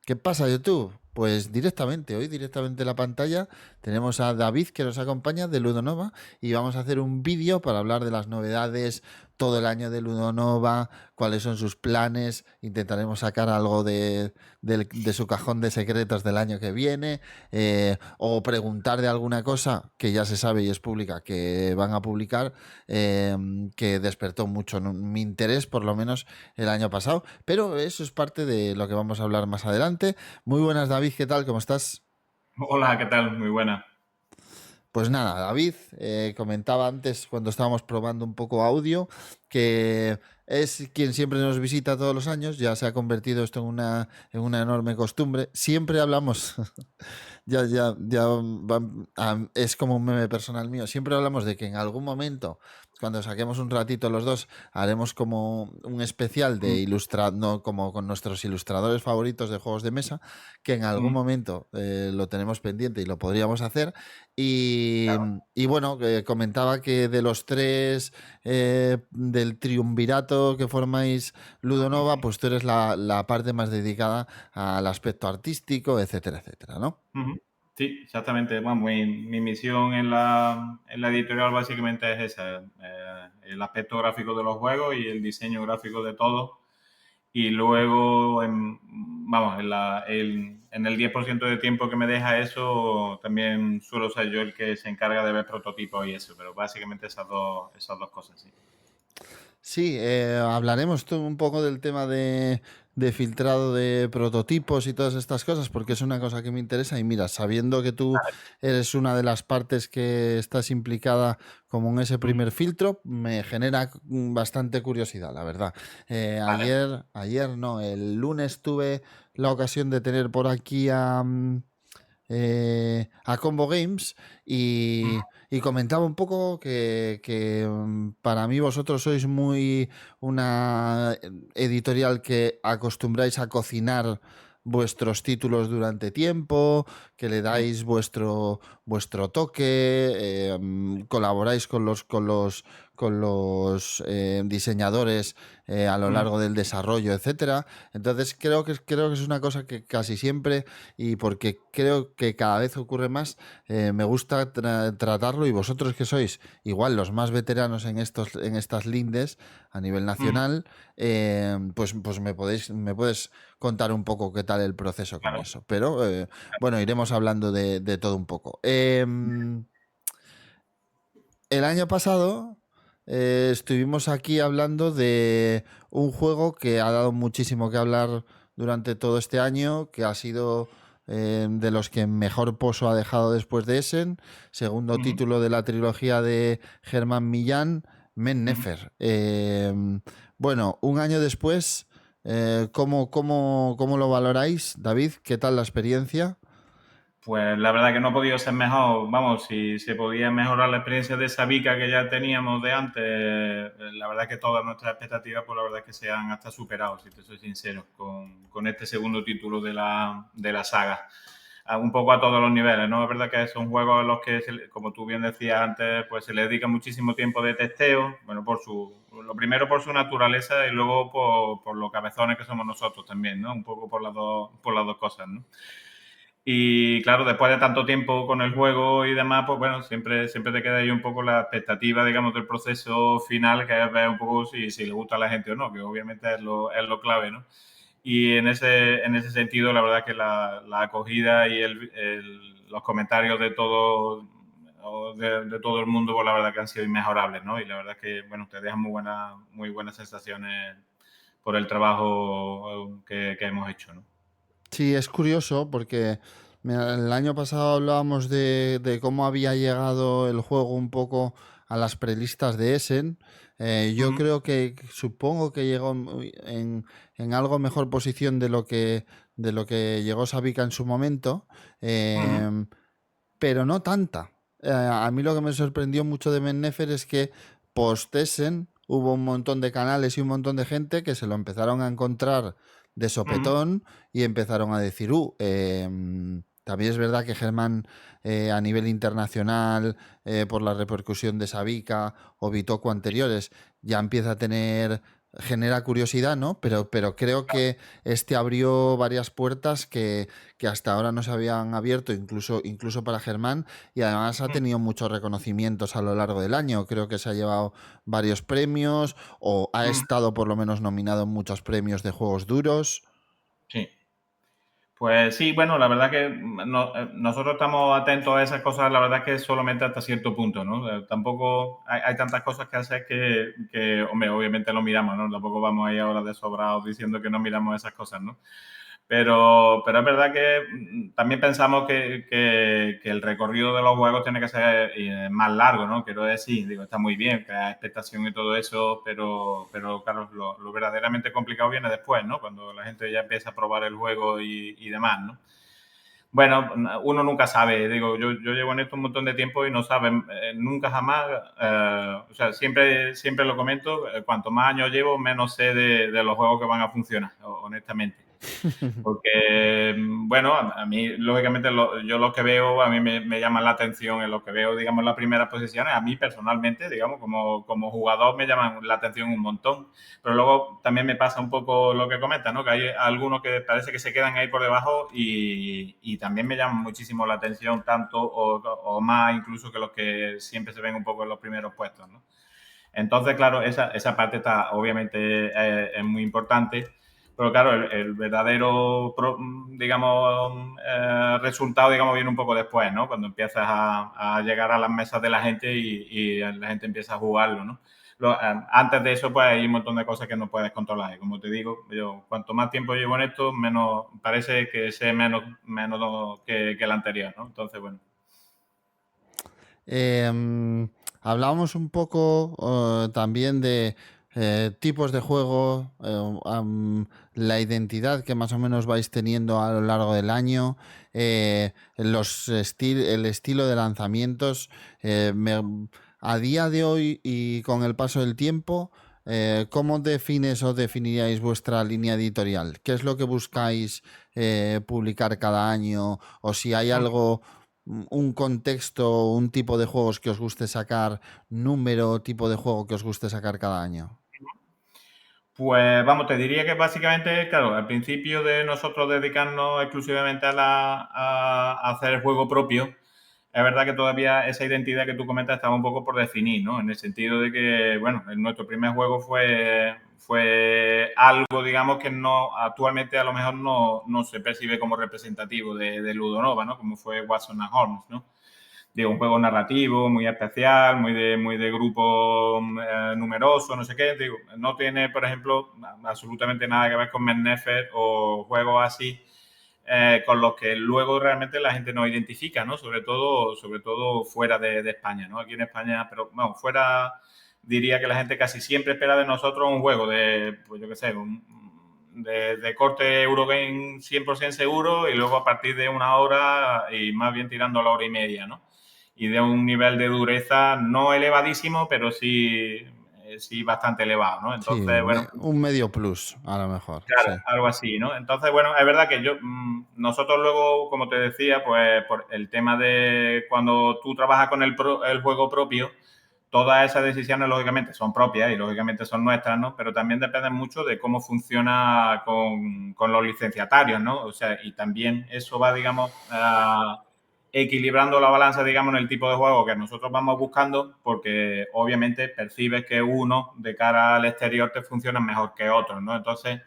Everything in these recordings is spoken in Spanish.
¿Qué pasa, YouTube? Pues hoy directamente en la pantalla tenemos a David que nos acompaña de Ludonova y vamos a hacer un vídeo para hablar de las novedades, todo el año de Ludonova, cuáles son sus planes, intentaremos sacar algo de su cajón de secretos del año que viene, o preguntar de alguna cosa que ya se sabe y es pública que van a publicar, eh, que despertó mucho mi interés, por lo menos el año pasado, pero eso es parte de lo que vamos a hablar más adelante. Muy buenas, David, ¿qué tal? ¿Cómo estás? Hola, ¿qué tal? Muy buena. Pues nada, David comentaba antes cuando estábamos probando un poco audio que es quien siempre nos visita todos los años, ya se ha convertido esto en una enorme costumbre. Siempre hablamos, es como un meme personal mío, siempre hablamos de que en algún momento, cuando saquemos un ratito los dos, haremos como un especial de Mm, no, como con nuestros ilustradores favoritos de juegos de mesa, que en algún mm, momento lo tenemos pendiente y lo podríamos hacer. Y, claro. y bueno, comentaba que de los tres del triunvirato que formáis Ludonova, pues tú eres la parte más dedicada al aspecto artístico, etcétera, etcétera, ¿no? Ujú. Sí, exactamente. Bueno, mi misión en la editorial básicamente es esa, el aspecto gráfico de los juegos y el diseño gráfico de todo. Y luego, vamos, en el 10% de tiempo que me deja eso, también suelo ser yo el que se encarga de ver prototipos y eso, pero básicamente esas dos cosas, sí. Sí, hablaremos un poco del tema de filtrado de prototipos y todas estas cosas, porque es una cosa que me interesa. Y mira, sabiendo que tú eres una de las partes que estás implicada como en ese Ujú. primer filtro, me genera bastante curiosidad, la verdad. Vale. Ayer no, el lunes tuve la ocasión de tener por aquí a Combo Games y comentaba un poco que para mí vosotros sois muy una editorial que acostumbráis a cocinar vuestros títulos durante tiempo, que le Mm, dais vuestro toque, colaboráis con los diseñadores a lo mm, largo del desarrollo, etcétera. Entonces creo que es una cosa que casi siempre, y porque creo que cada vez ocurre más, me gusta tratarlo, y vosotros que sois igual los más veteranos en estas lindes a nivel mm, nacional, pues me puedes contar un poco qué tal el proceso con claro. eso. Pero bueno, iremos hablando de todo un poco. El año pasado estuvimos aquí hablando de un juego que ha dado muchísimo que hablar durante todo este año, que ha sido de los que mejor pozo ha dejado después de Essen, segundo Ujú, título de la trilogía de Germán Millán, Men ujú. Nefer. Bueno, un año después, ¿cómo lo valoráis, David? ¿Qué tal la experiencia? Pues la verdad que no ha podido ser mejor. Vamos, si se podía mejorar la experiencia de Sabica que ya teníamos de antes, la verdad que todas nuestras expectativas, pues la verdad que se han hasta superado, si te soy sincero, con este segundo título de la saga. Un poco a todos los niveles, ¿no? Es verdad que son juegos en los que, como tú bien decías antes, pues se le dedica muchísimo tiempo de testeo, bueno, lo primero por su naturaleza y luego por los cabezones que somos nosotros también, ¿no? Un poco por las dos cosas, ¿no? Y claro, después de tanto tiempo con el juego y demás, pues bueno, siempre te queda ahí un poco la expectativa, digamos, del proceso final, que es ver un poco si le gusta a la gente o no, que obviamente es lo clave, ¿no? Y en ese sentido, la verdad que la acogida y los comentarios de todo, de todo el mundo, pues la verdad que han sido inmejorables, ¿no? Y la verdad que, bueno, te dejan muy buenas sensaciones por el trabajo que hemos hecho, ¿no? Sí, es curioso porque mira, el año pasado hablábamos de cómo había llegado el juego un poco a las prelistas de Essen. Yo Ujú, creo supongo que llegó en algo mejor posición de lo que llegó Sabica en su momento, ujú, eh, pero no tanta. A mí lo que me sorprendió mucho de Ben Nefer es que post-Essen hubo un montón de canales y un montón de gente que se lo empezaron a encontrar de ujú, sopetón y empezaron a decir, también es verdad que Germán, a nivel internacional, por la repercusión de Sabica o Bitoku anteriores, ya empieza a tener genera curiosidad, ¿no? Pero creo que este abrió varias puertas que hasta ahora no se habían abierto, incluso para Germán, y además ha tenido muchos reconocimientos a lo largo del año. Creo que se ha llevado varios premios o ha Mm, estado por lo menos nominado en muchos premios de juegos duros. sí. Pues sí, bueno, la verdad que nosotros estamos atentos a esas cosas, la verdad que solamente hasta cierto punto, ¿no? Tampoco hay tantas cosas que hacer hombre, obviamente lo miramos, ¿no? Tampoco vamos ahí ahora de sobrados diciendo que no miramos esas cosas, ¿no? Pero es verdad que también pensamos que el recorrido de los juegos tiene que ser más largo, ¿no? Quiero decir, digo, está muy bien, que hay expectación y todo eso, pero claro, lo verdaderamente complicado viene después, ¿no? Cuando la gente ya empieza a probar el juego y demás, ¿no? Bueno, uno nunca sabe, digo, yo llevo en esto un montón de tiempo y no saben, nunca jamás, o sea, siempre lo comento, cuanto más años llevo, menos sé de los juegos que van a funcionar, honestamente. Porque, bueno, a mí, lógicamente, yo lo que veo, a mí me llama la atención en lo que veo, digamos, las primeras posiciones. A mí, personalmente, digamos, como jugador, me llaman la atención un montón. Pero luego también me pasa un poco lo que comenta, ¿no? Que hay algunos que parece que se quedan ahí por debajo y también me llaman muchísimo la atención, tanto o más incluso que los que siempre se ven un poco en los primeros puestos, ¿no? Entonces, claro, esa parte está, obviamente, es muy importante. Pero claro, el verdadero, digamos, resultado, digamos, viene un poco después, ¿no? Cuando empiezas a llegar a las mesas de la gente y la gente empieza a jugarlo, ¿no? Antes de eso, pues hay un montón de cosas que no puedes controlar. Y como te digo, yo cuanto más tiempo llevo en esto, menos parece que sé menos que el anterior, ¿no? Entonces, bueno. Hablábamos un poco también de tipos de juego, la identidad que más o menos vais teniendo a lo largo del año, el estilo de lanzamientos. A día de hoy y con el paso del tiempo, ¿cómo defines o definiríais vuestra línea editorial? ¿Qué es lo que buscáis publicar cada año? O si hay algo, un contexto, un tipo de juegos que os guste sacar, número, tipo de juego que os guste sacar cada año. Pues vamos, te diría que básicamente, claro, al principio de nosotros dedicarnos exclusivamente a hacer el juego propio, es verdad que todavía esa identidad que tú comentas estaba un poco por definir, ¿no? En el sentido de que, bueno, nuestro primer juego fue algo, digamos, que no actualmente a lo mejor no se percibe como representativo de Ludonova, ¿no? Como fue Watson and Holmes, ¿no? Digo, un juego narrativo muy especial, muy de grupo numeroso, no sé qué. Digo, no tiene, por ejemplo, absolutamente nada que ver con Mennefer o juegos así con los que luego realmente la gente nos identifica, ¿no? Sobre todo fuera de España, ¿no? Aquí en España, pero bueno, fuera diría que la gente casi siempre espera de nosotros un juego de, pues yo qué sé, de corte Eurogame 100% seguro y luego a partir de una hora y más bien tirando a la hora y media, ¿no? Y de un nivel de dureza no elevadísimo, pero sí bastante elevado, ¿no? Sí, Entonces, bueno, un medio plus, a lo mejor. claro, Sí. algo así, ¿no? Entonces, bueno, es verdad que nosotros luego, como te decía, pues por el tema de cuando tú trabajas con el juego propio, todas esas decisiones lógicamente son propias y lógicamente son nuestras, ¿no? Pero también dependen mucho de cómo funciona con los licenciatarios, ¿no? O sea, y también eso va, digamos, equilibrando la balanza, digamos, en el tipo de juego que nosotros vamos buscando, porque obviamente percibes que uno de cara al exterior te funciona mejor que otros, ¿no? Entonces,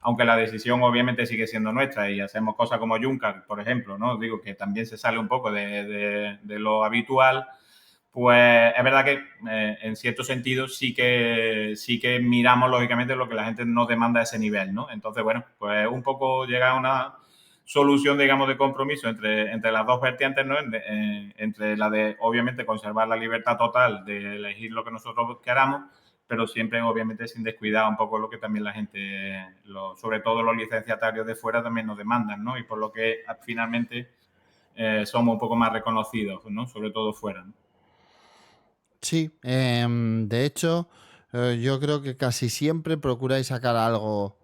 aunque la decisión obviamente sigue siendo nuestra y hacemos cosas como Junker, por ejemplo, ¿no? Digo que también se sale un poco de lo habitual, pues es verdad que en cierto sentido sí que miramos lógicamente lo que la gente nos demanda a ese nivel, ¿no? Entonces, bueno, pues un poco llega a una solución, digamos, de compromiso entre las dos vertientes, ¿no? Entre la de, obviamente, conservar la libertad total de elegir lo que nosotros queramos, pero siempre, obviamente, sin descuidar un poco lo que también la gente, sobre todo los licenciatarios de fuera, también nos demandan, ¿no? Y por lo que finalmente somos un poco más reconocidos, ¿no? Sobre todo fuera, ¿no? Sí, de hecho, yo creo que casi siempre procuráis sacar algo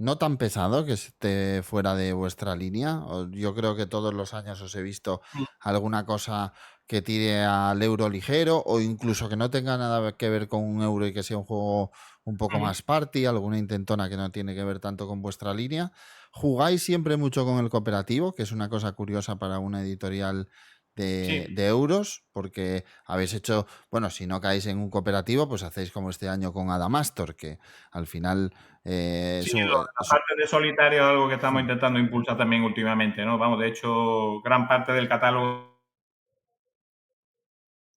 no tan pesado que esté fuera de vuestra línea. Yo creo que todos los años os he visto Mm. alguna cosa que tire al euro ligero o incluso que no tenga nada que ver con un euro y que sea un juego un poco Ujú. más party, alguna intentona que no tiene que ver tanto con vuestra línea. ¿Jugáis siempre mucho con el cooperativo, que es una cosa curiosa para una editorial Sí, de euros? Porque habéis hecho, bueno, si no caéis en un cooperativo, pues hacéis como este año con Adamastor, que al final sí, la su- parte de solitario es algo que estamos hmm. intentando impulsar también últimamente, ¿no? Vamos, de hecho, gran parte del catálogo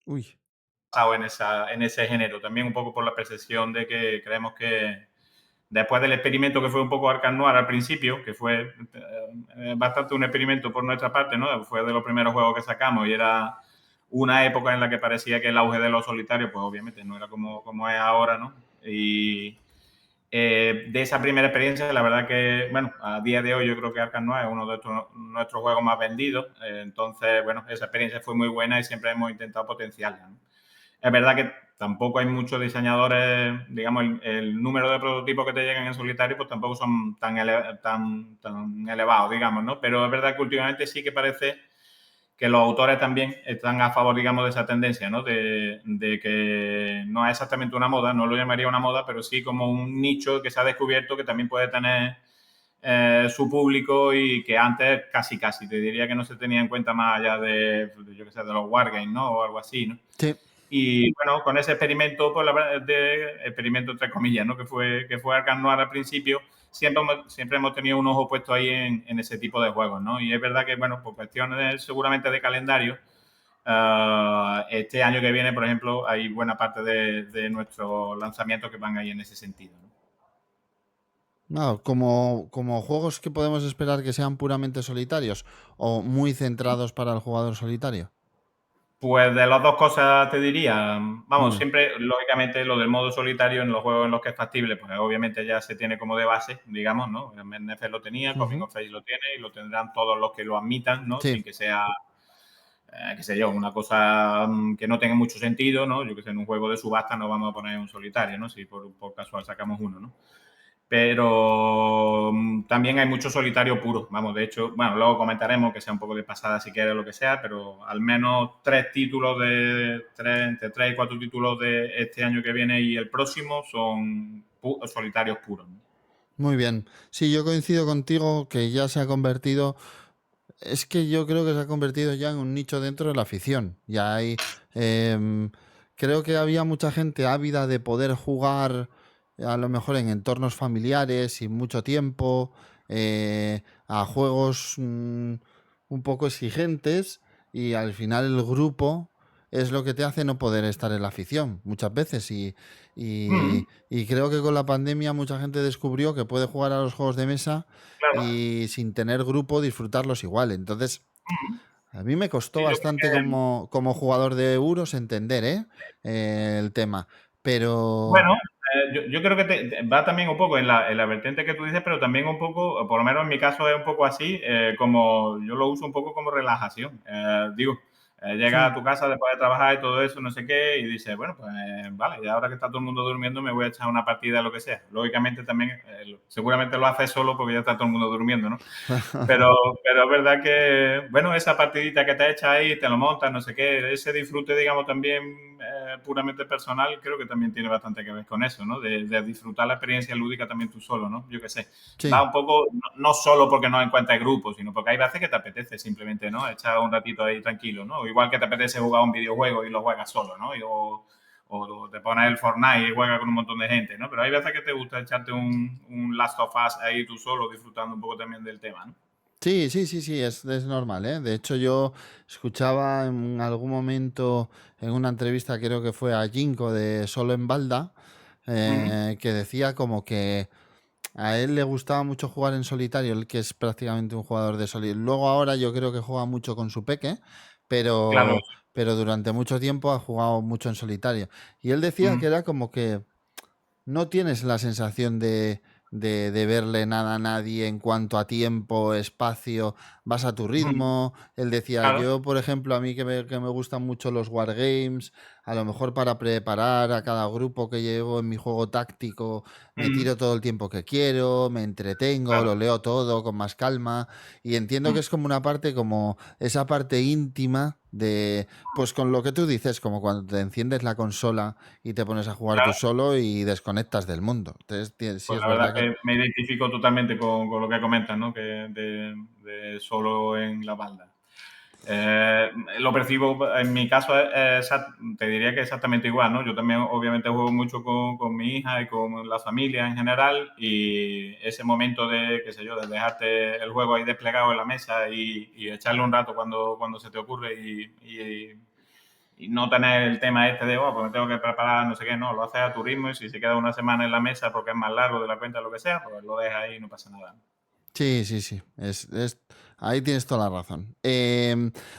Uy. basado en ese género, también un poco por la percepción de que creemos que después del experimento que fue un poco Arkham Noir al principio, que fue bastante un experimento por nuestra parte, ¿no? Fue de los primeros juegos que sacamos y era una época en la que parecía que el auge de los solitarios, pues obviamente no era como es ahora, ¿no? Y de esa primera experiencia, la verdad que, bueno, a día de hoy yo creo que Arkham Noir es uno de nuestros juegos más vendidos. Entonces, bueno, esa experiencia fue muy buena y siempre hemos intentado potenciarla, ¿no? Es verdad que tampoco hay muchos diseñadores, digamos, el número de prototipos que te llegan en solitario, pues tampoco son tan elevados, digamos, ¿no? Pero es verdad que últimamente sí que parece que los autores también están a favor, digamos, de esa tendencia, ¿no? De que no es exactamente una moda, no lo llamaría una moda, pero sí como un nicho que se ha descubierto que también puede tener su público y que antes casi te diría que no se tenía en cuenta más allá de, yo qué sé, de los wargames, ¿no? O algo así, ¿no? Sí. Y bueno, con ese experimento, pues la verdad, experimento entre comillas, ¿no? Que fue Arkham Noir al principio, siempre hemos tenido un ojo puesto ahí en ese tipo de juegos, ¿no? Y es verdad que, bueno, por cuestiones seguramente de calendario, este año que viene, por ejemplo, hay buena parte de nuestros lanzamientos que van ahí en ese sentido, ¿no? No, como juegos que podemos esperar que sean puramente solitarios o muy centrados para el jugador solitario. Pues de las dos cosas te diría, vamos, Mm, siempre, lógicamente, lo del modo solitario en los juegos en los que es factible, pues obviamente ya se tiene como de base, digamos, ¿no? MNF lo tenía, Comic ujú. of Age lo tiene y lo tendrán todos los que lo admitan, ¿no? Sí, Sin que sea, qué sé yo, una cosa que no tenga mucho sentido, ¿no? Yo que sé, en un juego de subasta no vamos a poner un solitario, ¿no? Si por casual sacamos uno, ¿no? Pero también hay mucho solitario puro. Vamos, de hecho, bueno, luego comentaremos que sea un poco de pasada si quieres lo que sea, pero al menos entre tres y cuatro títulos de este año que viene y el próximo son solitarios puros, ¿no? muy bien. Sí, yo coincido contigo que ya se ha convertido. Es que yo creo que se ha convertido ya en un nicho dentro de la afición. Ya hay. em, Creo que había mucha gente ávida de poder jugar a lo mejor en entornos familiares, sin mucho tiempo, a juegos un poco exigentes y al final el grupo es lo que te hace no poder estar en la afición muchas veces Mm, y creo que con la pandemia mucha gente descubrió que puede jugar a los juegos de mesa claro. y sin tener grupo disfrutarlos igual. Entonces, Mm, a mí me costó sí, yo bastante creo que, como jugador de euros entender, el tema. Pero... bueno, yo creo que va también un poco en la vertiente que tú dices, pero también un poco, o por lo menos en mi caso es un poco así, como yo lo uso un poco como relajación. Digo, llegas a mm, tu casa después de trabajar y todo eso, no sé qué, y dices, bueno, pues vale, y ahora que está todo el mundo durmiendo me voy a echar una partida, lo que sea. Lógicamente también, seguramente lo haces solo porque ya está todo el mundo durmiendo, ¿no? Pero, pero es verdad que, bueno, esa partidita que te echas ahí, te lo montas, no sé qué, ese disfrute, digamos, también puramente personal, creo que también tiene bastante que ver con eso, ¿no? De disfrutar la experiencia lúdica también tú solo, ¿no? Yo qué sé. Va sí. un poco, no solo porque no encuentres grupos, sino porque hay veces que te apetece simplemente, ¿no? Echar un ratito ahí tranquilo, ¿no? Igual que te apetece jugar un videojuego y lo juegas solo, ¿no? O te pones el Fortnite y juegas con un montón de gente, ¿no? Pero hay veces que te gusta echarte un Last of Us ahí tú solo, disfrutando un poco también del tema, ¿no? Sí, sí, sí, sí, es normal, ¿eh? De hecho, yo escuchaba en algún momento en una entrevista, creo que fue a Jinko de Solo en Balda, Ujú. que decía como que a él le gustaba mucho jugar en solitario, él que es prácticamente un jugador de solitario. Luego ahora yo creo que juega mucho con su peque, Claro. pero durante mucho tiempo ha jugado mucho en solitario. Y él decía que Ujú, era como que no tienes la sensación de verle nada a nadie en cuanto a tiempo, espacio, vas a tu ujú. ritmo. Él decía, Claro. yo, por ejemplo, a mí que me gustan mucho los wargames, a lo mejor para preparar a cada grupo que llevo en mi juego táctico, me Mm, tiro todo el tiempo que quiero, me entretengo, claro. lo leo todo con más calma y entiendo que Mm, es como una parte, como esa parte íntima de, pues con lo que tú dices, como cuando te enciendes la consola y te pones a jugar tú claro. solo y desconectas del mundo. Entonces, sí Pues es la verdad verdad que... es que me identifico totalmente con lo que comentas, ¿no? Que de solo en la balda. Lo percibo, en mi caso, te diría que exactamente igual, ¿no? Yo también obviamente juego mucho con mi hija y con la familia en general y ese momento de, qué sé yo, de dejarte el juego ahí desplegado en la mesa y echarle un rato cuando se te ocurre y no tener el tema este de, oh, pues me tengo que preparar, no sé qué, no, lo haces a tu ritmo y si se queda una semana en la mesa porque es más largo de la cuenta o lo que sea, pues lo dejas ahí y no pasa nada. Sí, sí, sí. Ahí tienes toda la razón.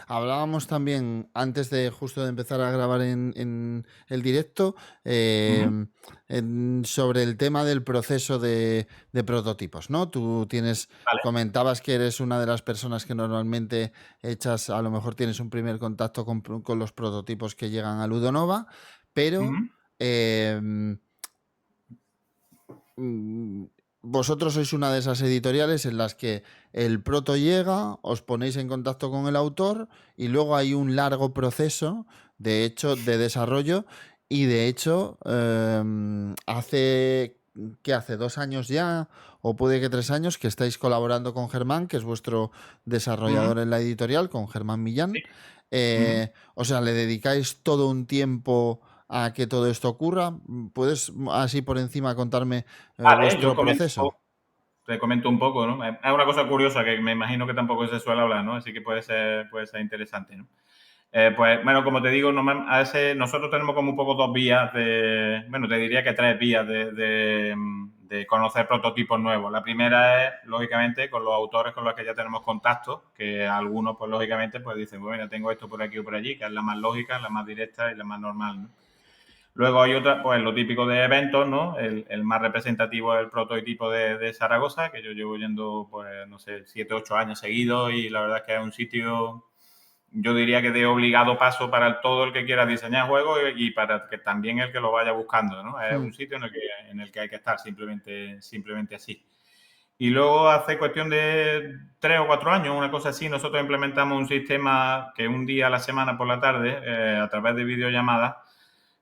Hablábamos también, antes de justo de empezar a grabar en el directo, Ujú. em, sobre el tema del proceso de prototipos, ¿no? Tú tienes, Vale. comentabas que eres una de las personas que normalmente echas, a lo mejor tienes un primer contacto con los prototipos que llegan a Ludonova, pero Ujú. em, mm, vosotros sois una de esas editoriales en las que el proto llega, os ponéis en contacto con el autor y luego hay un largo proceso, de hecho, de desarrollo y de hecho, hace 2 años ya, o puede que 3 años, que estáis colaborando con Germán, que es vuestro Ujú. desarrollador en la editorial, con Germán Sí. Millán. Ujú. O sea, le dedicáis todo un tiempo a que todo esto ocurra. ¿Puedes así por encima contarme Vale, yo vuestro proceso? te comento un poco, ¿no? Es una cosa curiosa que me imagino que tampoco se suele hablar, ¿no? Así que puede ser interesante, ¿no? Pues, bueno, como te digo, nosotros tenemos como un poco dos vías bueno, te diría que tres vías de conocer prototipos nuevos. La primera es, lógicamente, con los autores con los que ya tenemos contacto, que algunos, pues, lógicamente, pues dicen, bueno, mira, tengo esto por aquí o por allí, que es la más lógica, la más directa y la más normal, ¿no? Luego hay otra, pues lo típico de eventos, ¿no? El más representativo es el prototipo de Zaragoza, que yo llevo yendo, pues, no sé, 7, 8 años seguidos y la verdad es que es un sitio, yo diría que de obligado paso para todo el que quiera diseñar juegos y para que también el que lo vaya buscando, ¿no? Es Hmm. un sitio en el que hay que estar simplemente así. Y luego hace cuestión de 3 o 4 años, una cosa así, nosotros implementamos un sistema que un día a la semana por la tarde, a través de videollamadas,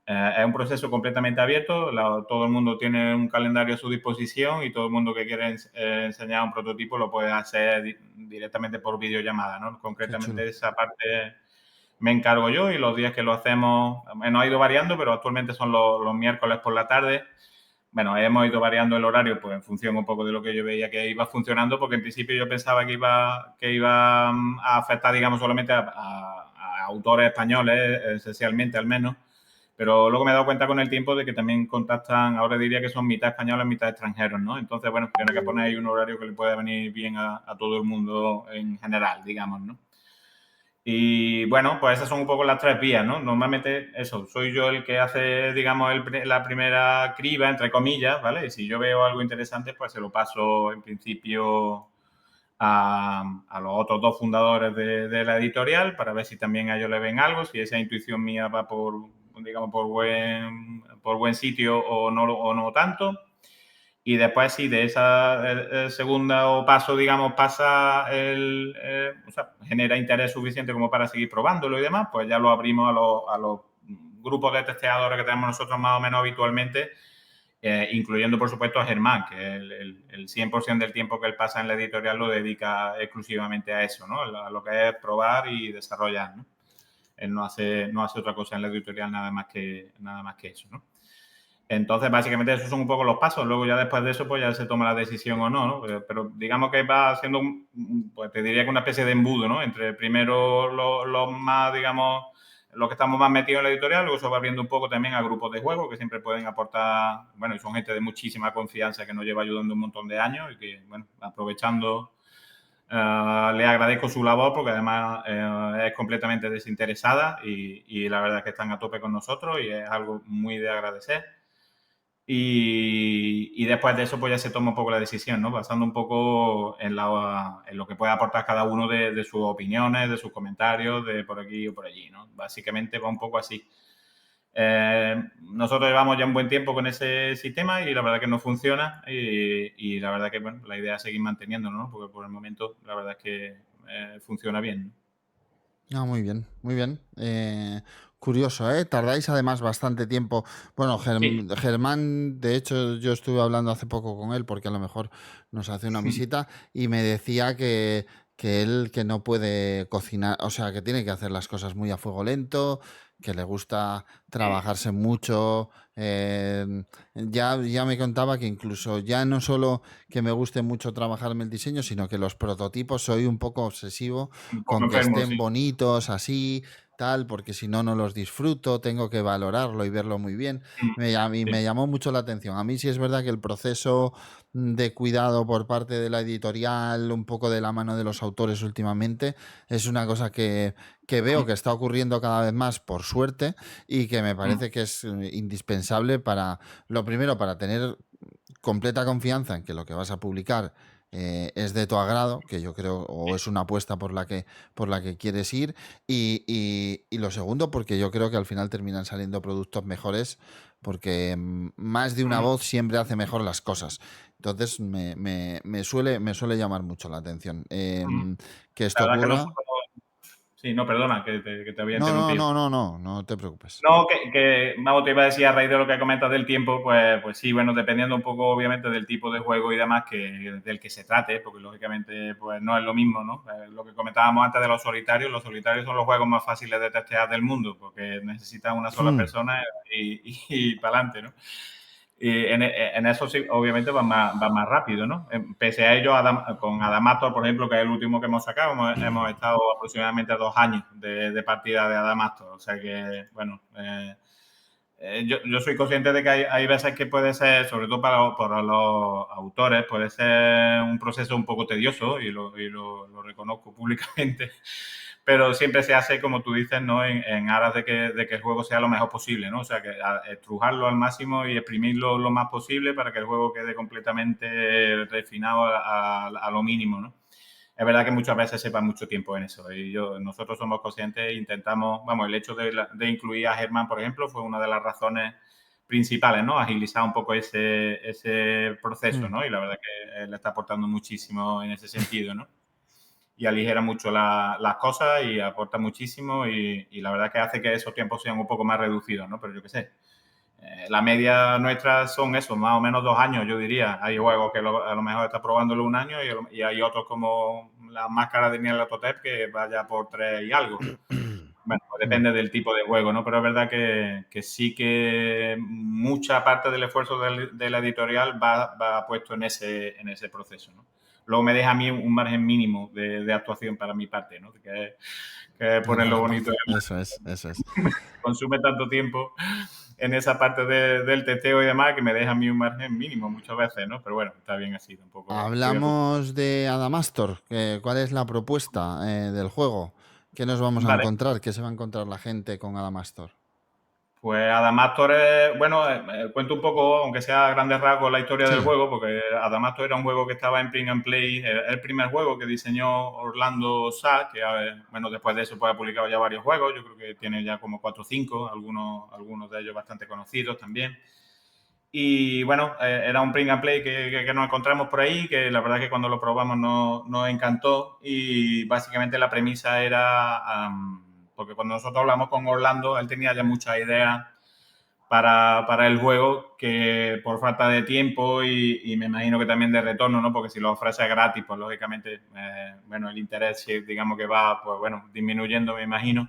es un proceso completamente abierto, todo el mundo tiene un calendario a su disposición y todo el mundo que quiere enseñar un prototipo lo puede hacer directamente por videollamada, ¿no? Qué chulo. Concretamente esa parte me encargo yo y los días que lo hacemos, nos ha ido variando, pero actualmente son los miércoles por la tarde. Bueno, hemos ido variando el horario pues en función un poco de lo que yo veía que iba funcionando, porque en principio yo pensaba que iba a afectar, digamos, solamente a autores españoles, esencialmente al menos, pero luego me he dado cuenta con el tiempo de que también contactan, ahora diría que son mitad españoles, mitad extranjeros, ¿no? Entonces, bueno, tiene que poner ahí un horario que le pueda venir bien a todo el mundo en general, digamos, ¿no? Y bueno, pues esas son un poco las tres vías, ¿no? Normalmente eso, soy yo el que hace, digamos, la primera criba, entre comillas, ¿vale? Y si yo veo algo interesante, pues se lo paso en principio a los otros dos fundadores de la editorial para ver si también a ellos le ven algo, si esa intuición mía va por, digamos, por buen sitio o no tanto. Y después, si de esa segunda o paso, digamos, pasa o sea, genera interés suficiente como para seguir probándolo y demás, pues ya lo abrimos a los grupos de testeadores que tenemos nosotros más o menos habitualmente, incluyendo, por supuesto, a Germán, que el 100% del tiempo que él pasa en la editorial lo dedica exclusivamente a eso, ¿no? A lo que es probar y desarrollar, ¿no? Él no hace otra cosa en la editorial nada más que eso, ¿no? Entonces, básicamente, esos son un poco los pasos. Luego, ya después de eso, pues ya se toma la decisión o no, ¿no? Pero digamos que va siendo, pues te diría que una especie de embudo, ¿no? Entre primero los más, digamos, los que estamos más metidos en la editorial, luego se va abriendo un poco también a grupos de juego que siempre pueden aportar, bueno, y son gente de muchísima confianza que nos lleva ayudando un montón de años y que, bueno, aprovechando, le agradezco su labor porque además es completamente desinteresada y la verdad es que están a tope con nosotros y es algo muy de agradecer. Y después de eso, pues ya se toma un poco la decisión, ¿no? Basando un poco en lo que puede aportar cada uno de sus opiniones, de sus comentarios, de por aquí o por allí, ¿no? Básicamente va un poco así. Nosotros llevamos ya un buen tiempo con ese sistema y la verdad que no funciona y la verdad que bueno, la idea es seguir manteniéndolo, ¿no? Porque por el momento la verdad es que funciona bien, ¿no? Ah, muy bien, muy bien. Curioso, ¿eh? Tardáis además bastante tiempo. Bueno, Sí. Germán, de hecho, yo estuve hablando hace poco con él porque a lo mejor nos hace una visita y me decía que él que no puede cocinar, o sea, que tiene que hacer las cosas muy a fuego lento, que le gusta trabajarse mucho. Ya me contaba que incluso ya no solo que me guste mucho trabajarme el diseño, sino que los prototipos soy un poco obsesivo Un poco con que enfermo, estén sí. bonitos así, tal, porque si no, no los disfruto, tengo que valorarlo y verlo muy bien. Y Sí. me llamó mucho la atención. A mí sí es verdad que el proceso de cuidado por parte de la editorial, un poco de la mano de los autores últimamente, es una cosa que veo que está ocurriendo cada vez más, por suerte, y que me parece que es indispensable para, lo primero, para tener completa confianza en que lo que vas a publicar es de tu agrado, que yo creo, o es una apuesta por la que quieres ir, y lo segundo, porque yo creo que al final terminan saliendo productos mejores, porque más de una voz siempre hace mejor las cosas. Entonces me suele llamar mucho la atención que La esto verdad que ocurra. nosotros... Sí, no, perdona, que te había No, no, interrumpido. no, no, no, no te preocupes. No, vamos, te iba a decir a raíz de lo que comentas del tiempo, pues sí, bueno, dependiendo un poco obviamente del tipo de juego y demás del que se trate, porque lógicamente pues no es lo mismo, ¿no? Lo que comentábamos antes de los solitarios son los juegos más fáciles de testear del mundo, porque necesitan una sola Hmm, persona y para adelante, ¿no? Y en eso sí, obviamente va más rápido, ¿no? Pese a ello, con Adamastor, por ejemplo, que es el último que hemos sacado, hemos estado aproximadamente 2 años de partida de Adamastor. O sea que, bueno, yo soy consciente de que hay veces que puede ser, sobre todo para los autores, puede ser un proceso un poco tedioso y lo reconozco públicamente, pero siempre se hace, como tú dices, ¿no? En aras de que el juego sea lo mejor posible, ¿no? O sea, que estrujarlo al máximo y exprimirlo lo más posible para que el juego quede completamente refinado a lo mínimo, ¿no? Es verdad que muchas veces se va mucho tiempo en eso y nosotros somos conscientes e intentamos, vamos, el hecho de incluir a Germán, por ejemplo, fue una de las razones principales, ¿no? Agilizar un poco ese proceso, hmm. ¿no? Y la verdad que él está aportando muchísimo en ese sentido, ¿no? Y aligera mucho las cosas y aporta muchísimo y la verdad que hace que esos tiempos sean un poco más reducidos, ¿no? Pero yo qué sé, la media nuestra son eso, más o menos 2 años, yo diría. Hay juegos que a lo mejor está probándolo un año y hay otros como la máscara de Nyarlathotep que vaya por 3 y algo. Bueno, pues Hmm. depende del tipo de juego, ¿no? Pero es verdad que sí que mucha parte del esfuerzo de la editorial va puesto en ese proceso, ¿no? Luego me deja a mí un margen mínimo de actuación para mi parte, ¿no? Que es ponerlo Bueno, bonito. eso es, eso es. Consume tanto tiempo en esa parte del testeo y demás que me deja a mí un margen mínimo muchas veces, ¿no? Pero bueno, está bien así, tampoco estoy a su... Hablamos de Adamastor. ¿Cuál es la propuesta del juego? ¿Qué nos vamos a Vale, encontrar? ¿Qué se va a encontrar la gente con Adamastor? pues Adamastor es, bueno, cuento un poco, aunque sea a grandes rasgos, la historia del Sí. juego, porque Adamastor era un juego que estaba en Print and Play, el primer juego que diseñó Orlando Sa, que bueno, después de eso pues, ha publicado ya varios juegos, yo creo que tiene ya como 4 o 5, algunos de ellos bastante conocidos también. Y bueno, era un print and play que nos encontramos por ahí, que la verdad es que cuando lo probamos nos encantó y básicamente la premisa era, porque cuando nosotros hablamos con Orlando, él tenía ya muchas ideas para el juego que por falta de tiempo y me imagino que también de retorno, ¿no? Porque si lo ofreces gratis, pues lógicamente, bueno, el interés, digamos que va, pues bueno, disminuyendo, me imagino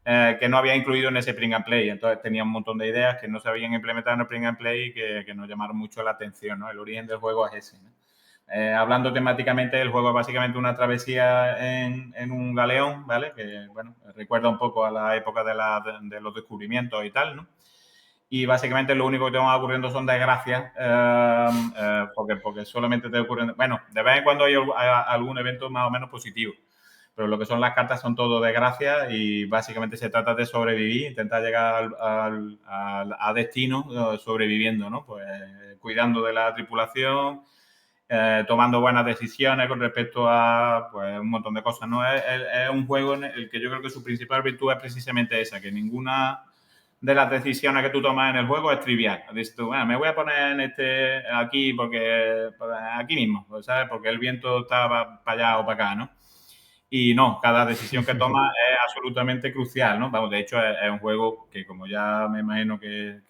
que no había incluido en ese Print and Play. Entonces tenía un montón de ideas que no se habían implementado en el Print and Play y que nos llamaron mucho la atención, ¿no? El origen del juego es ese, ¿no? Hablando temáticamente, el juego es básicamente una travesía en un galeón, ¿vale? Que, bueno, recuerda un poco a la época de los descubrimientos y tal, ¿no? Y básicamente lo único que te van ocurriendo son desgracias, porque solamente te ocurren, bueno, de vez en cuando hay algún evento más o menos positivo, pero lo que son las cartas son todo desgracias y básicamente se trata de sobrevivir, intentar llegar a destino sobreviviendo, ¿no? Pues cuidando de la tripulación, tomando buenas decisiones con respecto a pues, un montón de cosas, ¿no? Es un juego en el que yo creo que su principal virtud es precisamente esa, que de las decisiones que tú tomas en el juego es trivial. Dices tú, bueno, me voy a poner en aquí porque aquí mismo, ¿sabes? Porque el viento está para allá o para acá, ¿no? Y no, cada decisión que tomas es absolutamente crucial, ¿no? Vamos, de hecho, es un juego que, como ya me imagino que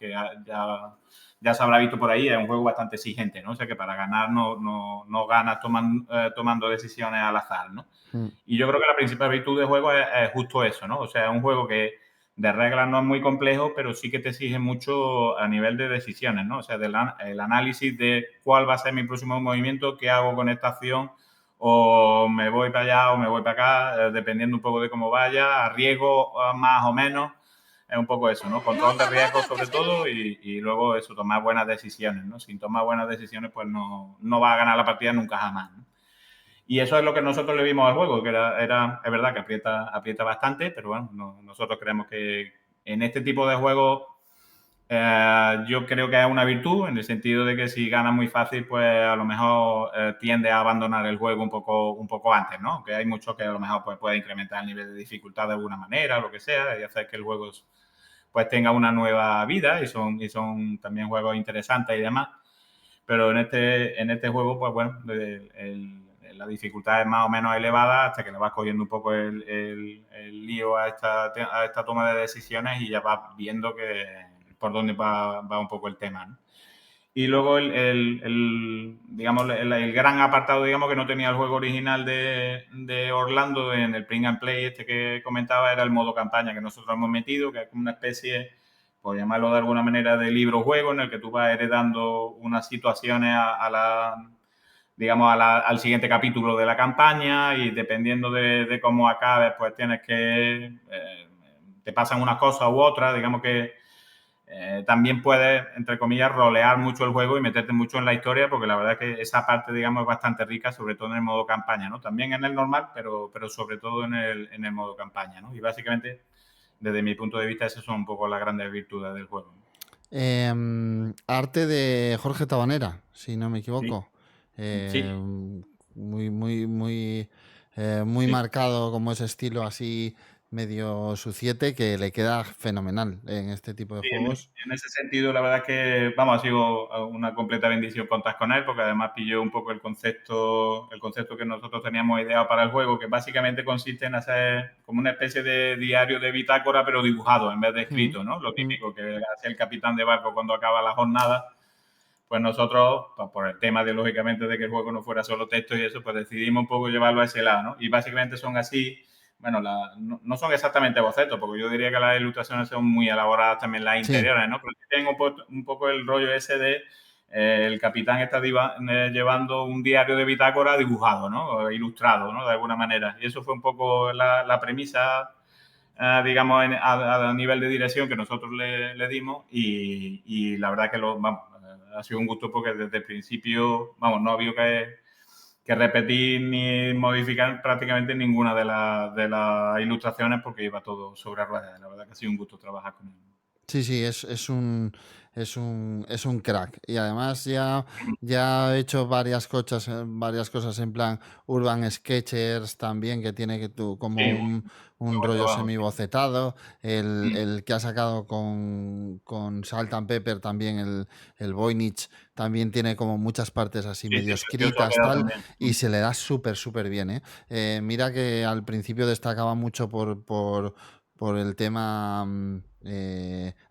ya se habrá visto por ahí, es un juego bastante exigente, ¿no? O sea, que para ganar no ganas tomando decisiones al azar, ¿no? Mm. Y yo creo que la principal virtud del juego es justo eso, ¿no? O sea, es un juego que de reglas no es muy complejo, pero sí que te exige mucho a nivel de decisiones, ¿no? O sea, el análisis de cuál va a ser mi próximo movimiento, qué hago con esta acción, o me voy para allá o me voy para acá, dependiendo un poco de cómo vaya, arriesgo más o menos. Es un poco eso, ¿no? Control de riesgo sobre todo y luego eso, tomar buenas decisiones, ¿no? Sin tomar buenas decisiones, pues no va a ganar la partida nunca jamás, ¿no? Y eso es lo que nosotros le vimos al juego, que es verdad que aprieta bastante, pero bueno, nosotros creemos que en este tipo de juegos yo creo que es una virtud, en el sentido de que si gana muy fácil, pues a lo mejor tiende a abandonar el juego un poco antes, ¿no? Que hay muchos que a lo mejor pues, puede incrementar el nivel de dificultad de alguna manera, o lo que sea, y hacer que el juego pues tenga una nueva vida y son también juegos interesantes y demás. Pero en este juego, pues bueno, la dificultad es más o menos elevada hasta que le vas cogiendo un poco el lío a esta toma de decisiones y ya vas viendo por dónde va un poco el tema, ¿no? Y luego digamos, el gran apartado, digamos, que no tenía el juego original de Orlando en el Print and Play este que comentaba, era el modo campaña que nosotros hemos metido, que es como una especie, por llamarlo de alguna manera, de libro-juego en el que tú vas heredando unas situaciones digamos, al siguiente capítulo de la campaña y dependiendo de cómo acabes, pues tienes te pasan unas cosas u otras, digamos que también puedes, entre comillas, rolear mucho el juego y meterte mucho en la historia, porque la verdad es que esa parte, digamos, es bastante rica, sobre todo en el modo campaña, ¿no? También en el normal, pero sobre todo en el modo campaña, ¿no? Y básicamente, desde mi punto de vista, esas son un poco las grandes virtudes del juego. Arte de Jorge Tabanera, si no me Sí, equivoco. Eh, sí, muy sí. marcado como ese estilo así medio suciete que le queda fenomenal en este tipo de Sí, juegos. en ese sentido, la verdad es que, vamos, ha sido una completa bendición contar con él, porque además pilló un poco el concepto que nosotros teníamos ideado para el juego, que básicamente consiste en hacer como una especie de diario de bitácora, pero dibujado en vez de Mm, escrito, ¿no? Lo mm. típico que hace el capitán de barco cuando acaba la jornada. Pues nosotros, pues por el tema de, lógicamente, de que el juego no fuera solo texto y eso, pues decidimos un poco llevarlo a ese lado, ¿no? Y básicamente son así, bueno, no son exactamente bocetos, porque yo diría que las ilustraciones son muy elaboradas también las Sí, interiores, ¿no? Pero sí tienen un poco el rollo ese de el capitán está llevando un diario de bitácora dibujado, ¿no? O ilustrado, ¿no? De alguna manera. Y eso fue un poco la premisa, digamos, a nivel de dirección que nosotros le dimos y la verdad que vamos, ha sido un gusto porque desde el principio, vamos, no ha habido que repetir ni modificar prácticamente ninguna de las ilustraciones porque iba todo sobre ruedas. La verdad que ha sido un gusto trabajar con él. sí, sí, es un crack. Y además ya ha hecho varias cosas en plan Urban Sketchers también, que tiene que tú como Sí, muy, muy un buen rollo trabajo. semibocetado. Mm. El que ha sacado con Salt and Pepper también, el Voynich, también tiene como muchas partes así Sí, sí, medio precioso ha escritas, quedado tal, también. y se le da súper, súper bien, ¿eh? Mira que al principio destacaba mucho por el tema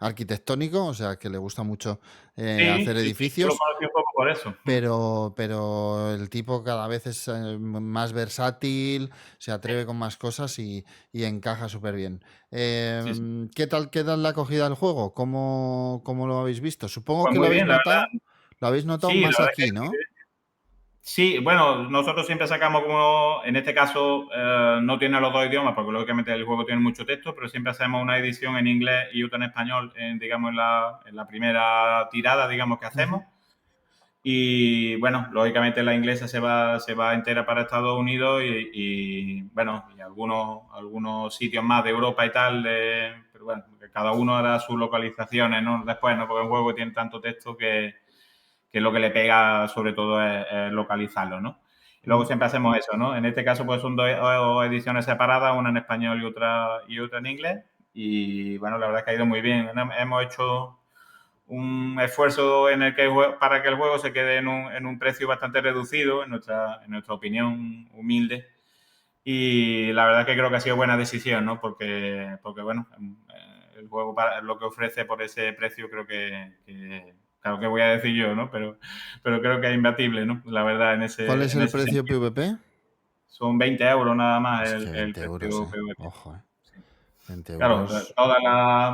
arquitectónico, o sea, que le gusta mucho Sí, hacer sí, sí, yo lo edificios, conocí un poco por eso. Mm. pero el tipo cada vez es más versátil, se atreve con más cosas y encaja súper bien. Sí, sí. Qué tal la acogida del juego? ¿Cómo lo habéis visto? Supongo Pues que muy bien, la verdad. lo habéis notado Sí, la más verdad que aquí, ¿no? sí, bueno, nosotros siempre sacamos como, en este caso no tiene los dos idiomas, porque lógicamente el juego tiene mucho texto, pero siempre hacemos una edición en inglés y otra en español, digamos, en la primera tirada, digamos, que hacemos. Ujú. Y bueno, lógicamente la inglesa se va entera para Estados Unidos bueno, y algunos sitios más de Europa y tal, pero bueno, que cada uno hará sus localizaciones, ¿no? Después, ¿no? Porque un juego que tiene tanto texto que lo que le pega sobre todo es localizarlo, ¿no? Y luego Mm. siempre hacemos eso, ¿no? En este caso pues son dos ediciones separadas, una en español y otra en inglés. y bueno, la verdad es que ha ido muy bien. Hemos hecho un esfuerzo en el que para que el juego se quede en un precio bastante reducido, en nuestra opinión humilde. Y la verdad que creo que ha sido buena decisión, ¿no? Porque bueno, el juego para lo que ofrece por ese precio creo claro que voy a decir yo, ¿no? Pero creo que es imbatible, ¿no? La verdad, ¿Cuál es en el ese precio sentido. PVP? Son 20 euros nada más Es que el 20 euros, precio PvP. Ojo, 20 Claro, euros.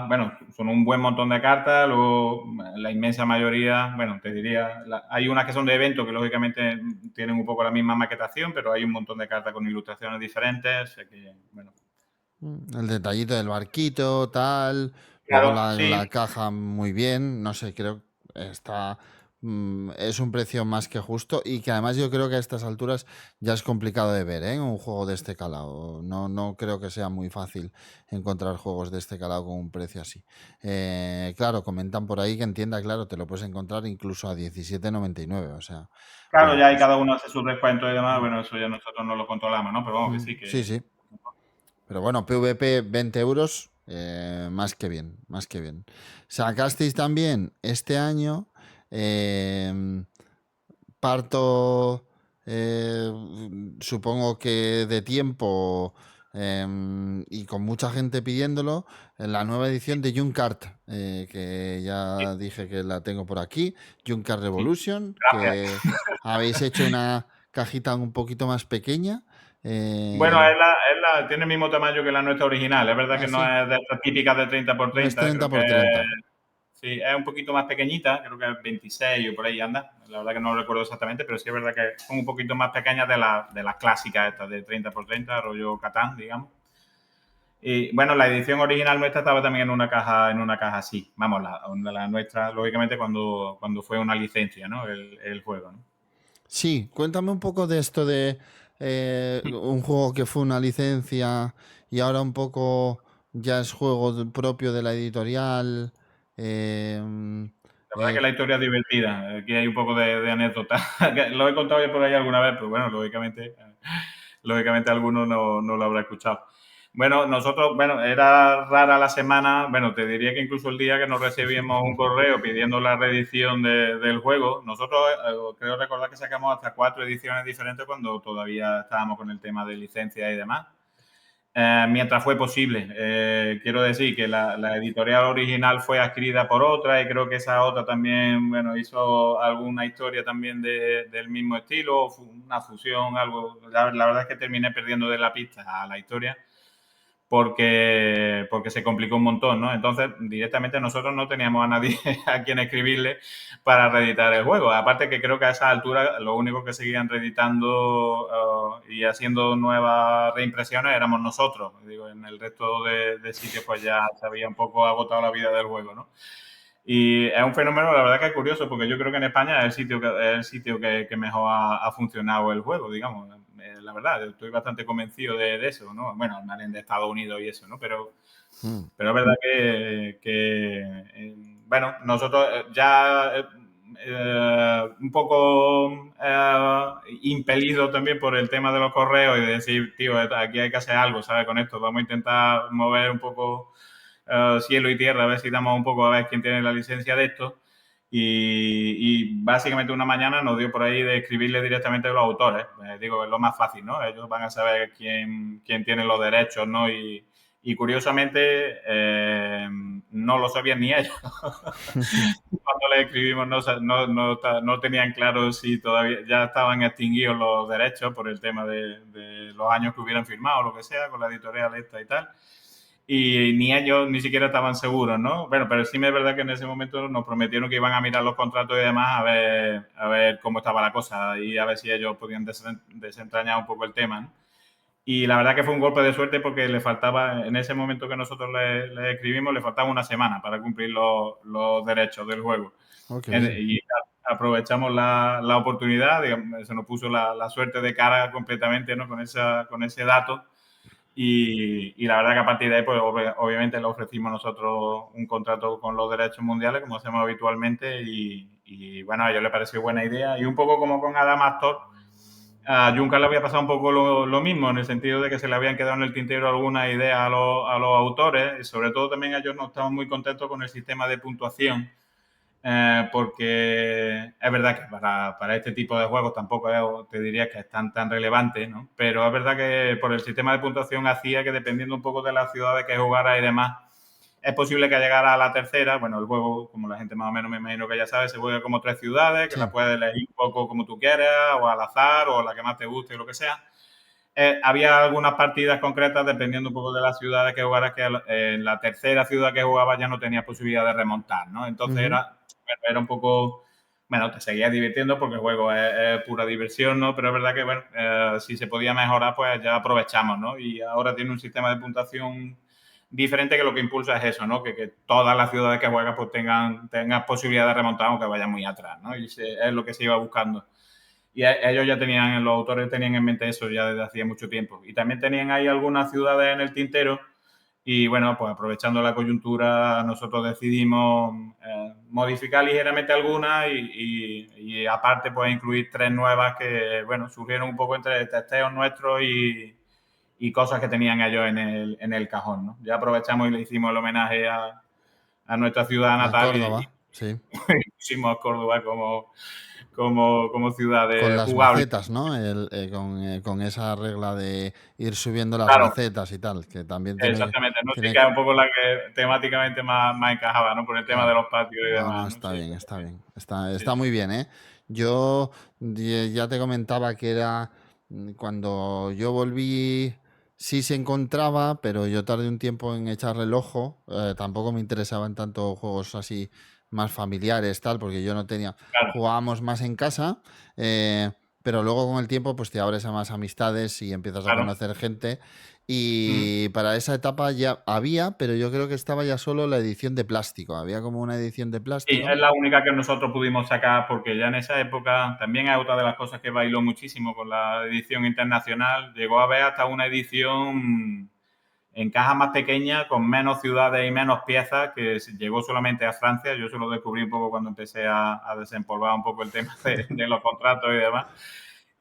bueno, son un buen montón de cartas, luego la inmensa mayoría, bueno, te diría, hay unas que son de evento que lógicamente tienen un poco la misma maquetación, pero hay un montón de cartas con ilustraciones diferentes, así que, bueno. El detallito del barquito, tal. Luego Claro, sí, la caja muy bien. No sé, creo está. Es un precio más que justo y que además yo creo que a estas alturas ya es complicado de ver, ¿eh? Un juego de este calado. No, no creo que sea muy fácil encontrar juegos de este calado con un precio así. Claro, comentan por ahí que en tienda, claro, te lo puedes encontrar incluso a 17,99. O sea, claro, bueno, ya hay pues cada uno hace su descuento y demás, mm, bueno, eso ya nosotros no lo controlamos, ¿no? Pero vamos, que sí, sí, que... sí. Pero bueno, PVP 20 euros, más que bien, más que bien. Sacasteis también este año eh, parto, eh, supongo que de tiempo y con mucha gente pidiéndolo, en la nueva edición de Junkart, que Sí, ya dije que la tengo por aquí, Junkart sí, Revolution, gracias. que habéis hecho una cajita un poquito más pequeña. Bueno, eh, tiene el mismo tamaño que la nuestra original. Es verdad que no sí, es de estas típicas de 30 por no es 30, 30 creo que por 30. sí, es un poquito más pequeñita, creo que es 26 o por ahí anda. La verdad que no lo recuerdo exactamente, pero sí es verdad que son un poquito más pequeñas de las clásicas estas de 30 por 30, rollo Catán, digamos. Y bueno, la edición original nuestra estaba también en una caja así. Vamos, la nuestra, lógicamente, cuando fue una licencia, ¿no? El juego, ¿no? Sí, cuéntame un poco de esto de un juego que fue una licencia y ahora un poco ya es juego propio de la editorial. eh, La verdad es eh, que la historia es divertida. Aquí hay un poco de anécdota. Lo he contado yo por ahí alguna vez, pero bueno, lógicamente alguno no lo habrá escuchado. Bueno, nosotros, bueno, era rara la semana, bueno, te diría que incluso el día que nos recibimos un correo pidiendo la reedición del juego, nosotros creo recordar que sacamos hasta 4 ediciones diferentes cuando todavía estábamos con el tema de licencia y demás. Mientras fue posible. Quiero decir que la editorial original fue adquirida por otra y creo que esa otra también, bueno, hizo alguna historia también del mismo estilo, una fusión, algo. La verdad es que terminé perdiendo de la pista a la historia porque se complicó un montón, ¿no? Entonces, directamente nosotros no teníamos a nadie a quien escribirle para reeditar el juego. Aparte que creo que a esa altura lo único que seguían reeditando y haciendo nuevas reimpresiones éramos nosotros. Digo, en el resto de sitios pues ya se había un poco agotado la vida del juego, ¿no? Y es un fenómeno, la verdad que es curioso, porque yo creo que en España es el sitio que mejor ha funcionado el juego, digamos. La verdad, estoy bastante convencido de eso, ¿no? Bueno, al margen de Estados Unidos y eso, ¿no? mm, Pero es verdad bueno, nosotros ya un poco impelido también por el tema de los correos y de decir, tío, aquí hay que hacer algo, ¿sabes? Con esto vamos a intentar mover un poco cielo y tierra, a ver si damos un poco a ver quién tiene la licencia de esto. Y básicamente una mañana nos dio por ahí de escribirle directamente a los autores. Digo, es lo más fácil, ¿no? Ellos van a saber quién tiene los derechos, ¿no? Y curiosamente no lo sabían ni ellos. Cuando le escribimos no tenían claro si todavía ya estaban extinguidos los derechos por el tema de los años que hubieran firmado o lo que sea con la editorial esta y tal. Y ni ellos ni siquiera estaban seguros, ¿no? Bueno, pero sí es verdad que en ese momento nos prometieron que iban a mirar los contratos y demás a ver cómo estaba la cosa y a ver si ellos podían desentrañar un poco el tema, ¿no? Y la verdad que fue un golpe de suerte porque le faltaba, en ese momento que nosotros le escribimos, le faltaba una semana para cumplir los derechos del juego. oh, qué bien. Y aprovechamos la oportunidad, digamos, se nos puso la suerte de cara completamente, ¿no? Con ese dato. Y la verdad que a partir de ahí, pues obviamente le ofrecimos nosotros un contrato con los derechos mundiales, como hacemos habitualmente, y bueno, a ellos les pareció buena idea. Y un poco como con Adam Astor, A Juncker le había pasado un poco lo mismo, en el sentido de que se le habían quedado en el tintero algunas ideas a los autores, y sobre todo también ellos no estaban muy contentos con el sistema de puntuación, porque es verdad que para este tipo de juegos tampoco te diría que es tan relevante, ¿no? Pero es verdad que por el sistema de puntuación hacía que, dependiendo un poco de las ciudades que jugara y demás, es posible que llegara a la tercera. Bueno, el juego, como la gente más o menos me imagino que ya sabe, se juega como 3 ciudades, que Sí. la puedes elegir un poco como tú quieras, o al azar, o la que más te guste, o lo que sea. Había algunas partidas concretas, dependiendo un poco de las ciudades que jugaras, que en la tercera ciudad que jugabas ya no tenías posibilidad de remontar, ¿no? Entonces Ujú. era un poco, bueno, te seguías divirtiendo porque el juego es pura diversión, ¿no? Pero es verdad que, bueno, si se podía mejorar, pues ya aprovechamos, ¿no? Y ahora tiene un sistema de puntuación diferente, que lo que impulsa es eso, ¿no? Que todas las ciudades que juegas pues tengan posibilidad de remontar, aunque vayan muy atrás, ¿no? Y es lo que se iba buscando. Y ellos ya tenían, los autores tenían en mente eso ya desde hacía mucho tiempo. Y también tenían ahí algunas ciudades en el tintero. Y bueno, pues aprovechando la coyuntura, nosotros decidimos modificar ligeramente algunas y aparte, pues incluir 3 nuevas que, bueno, surgieron un poco entre testeos nuestros y cosas que tenían ellos en el cajón, ¿no? Ya aprovechamos y le hicimos el homenaje a nuestra ciudad A natal y Córdoba, sí. pusimos Córdoba como ciudad Con las jugable. macetas, ¿no? Con esa regla de ir subiendo las Claro, macetas y tal, que también exactamente. No sé, tiene, que es un poco la que temáticamente más encajaba, ¿no? Por el tema de claro. los patios y No, no, demás, ¿no? está Sí, bien, está bien. Está, sí, está sí. muy bien, ¿eh? Yo ya te comentaba que era cuando yo volví, sí se encontraba, pero yo tardé un tiempo en echarle el ojo. Tampoco me interesaban tanto juegos así más familiares, tal, porque yo no tenía. Claro. Jugábamos más en casa, eh, pero luego con el tiempo, pues te abres a más amistades y empiezas a Claro. conocer gente. Mm. Y para esa etapa ya había, pero yo creo que estaba ya solo la edición de plástico. Había como una edición de Sí, plástico. es la única que nosotros pudimos sacar, porque ya en esa época también es otra de las cosas que bailó muchísimo con la edición internacional. Llegó a haber hasta una edición en caja más pequeña, con menos ciudades y menos piezas, que llegó solamente a Francia. Yo eso lo descubrí un poco cuando empecé a desempolvar un poco el tema de los contratos y demás.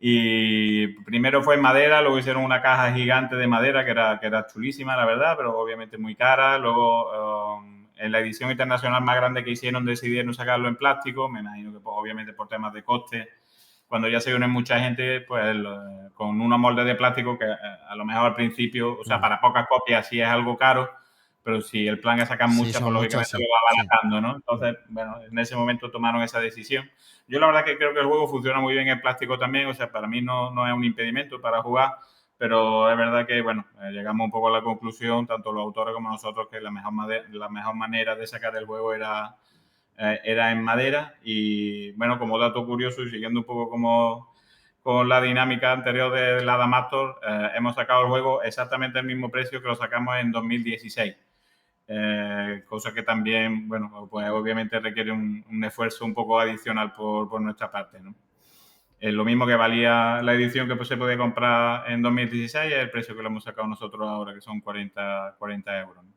Y primero fue en madera, luego hicieron una caja gigante de madera que era chulísima, la verdad, pero obviamente muy cara. Luego, en la edición internacional más grande que hicieron, decidieron sacarlo en plástico. Me imagino que, pues, obviamente, por temas de coste. Cuando ya se une mucha gente, pues con unos moldes de plástico que a lo mejor al principio, o sea, Mm. para pocas copias sí es algo caro, pero si el plan es sacar Sí, muchas, son pues muchas, lógicamente lo sí, va sí. abaratando, ¿no? Entonces, bueno, en ese momento tomaron esa decisión. Yo la verdad que creo que el juego funciona muy bien en plástico también, o sea, para mí no es un impedimento para jugar, pero es verdad que, bueno, llegamos un poco a la conclusión, tanto los autores como nosotros, que la mejor manera de sacar el juego era en madera. Y bueno, como dato curioso y siguiendo un poco como con la dinámica anterior de la Adamastor, hemos sacado el juego exactamente el mismo precio que lo sacamos en 2016. Cosa que también, bueno, pues obviamente requiere un esfuerzo un poco adicional por nuestra parte, ¿no? Lo mismo que valía la edición que, pues, se podía comprar en 2016, es el precio que lo hemos sacado nosotros ahora, que son 40 euros, ¿no?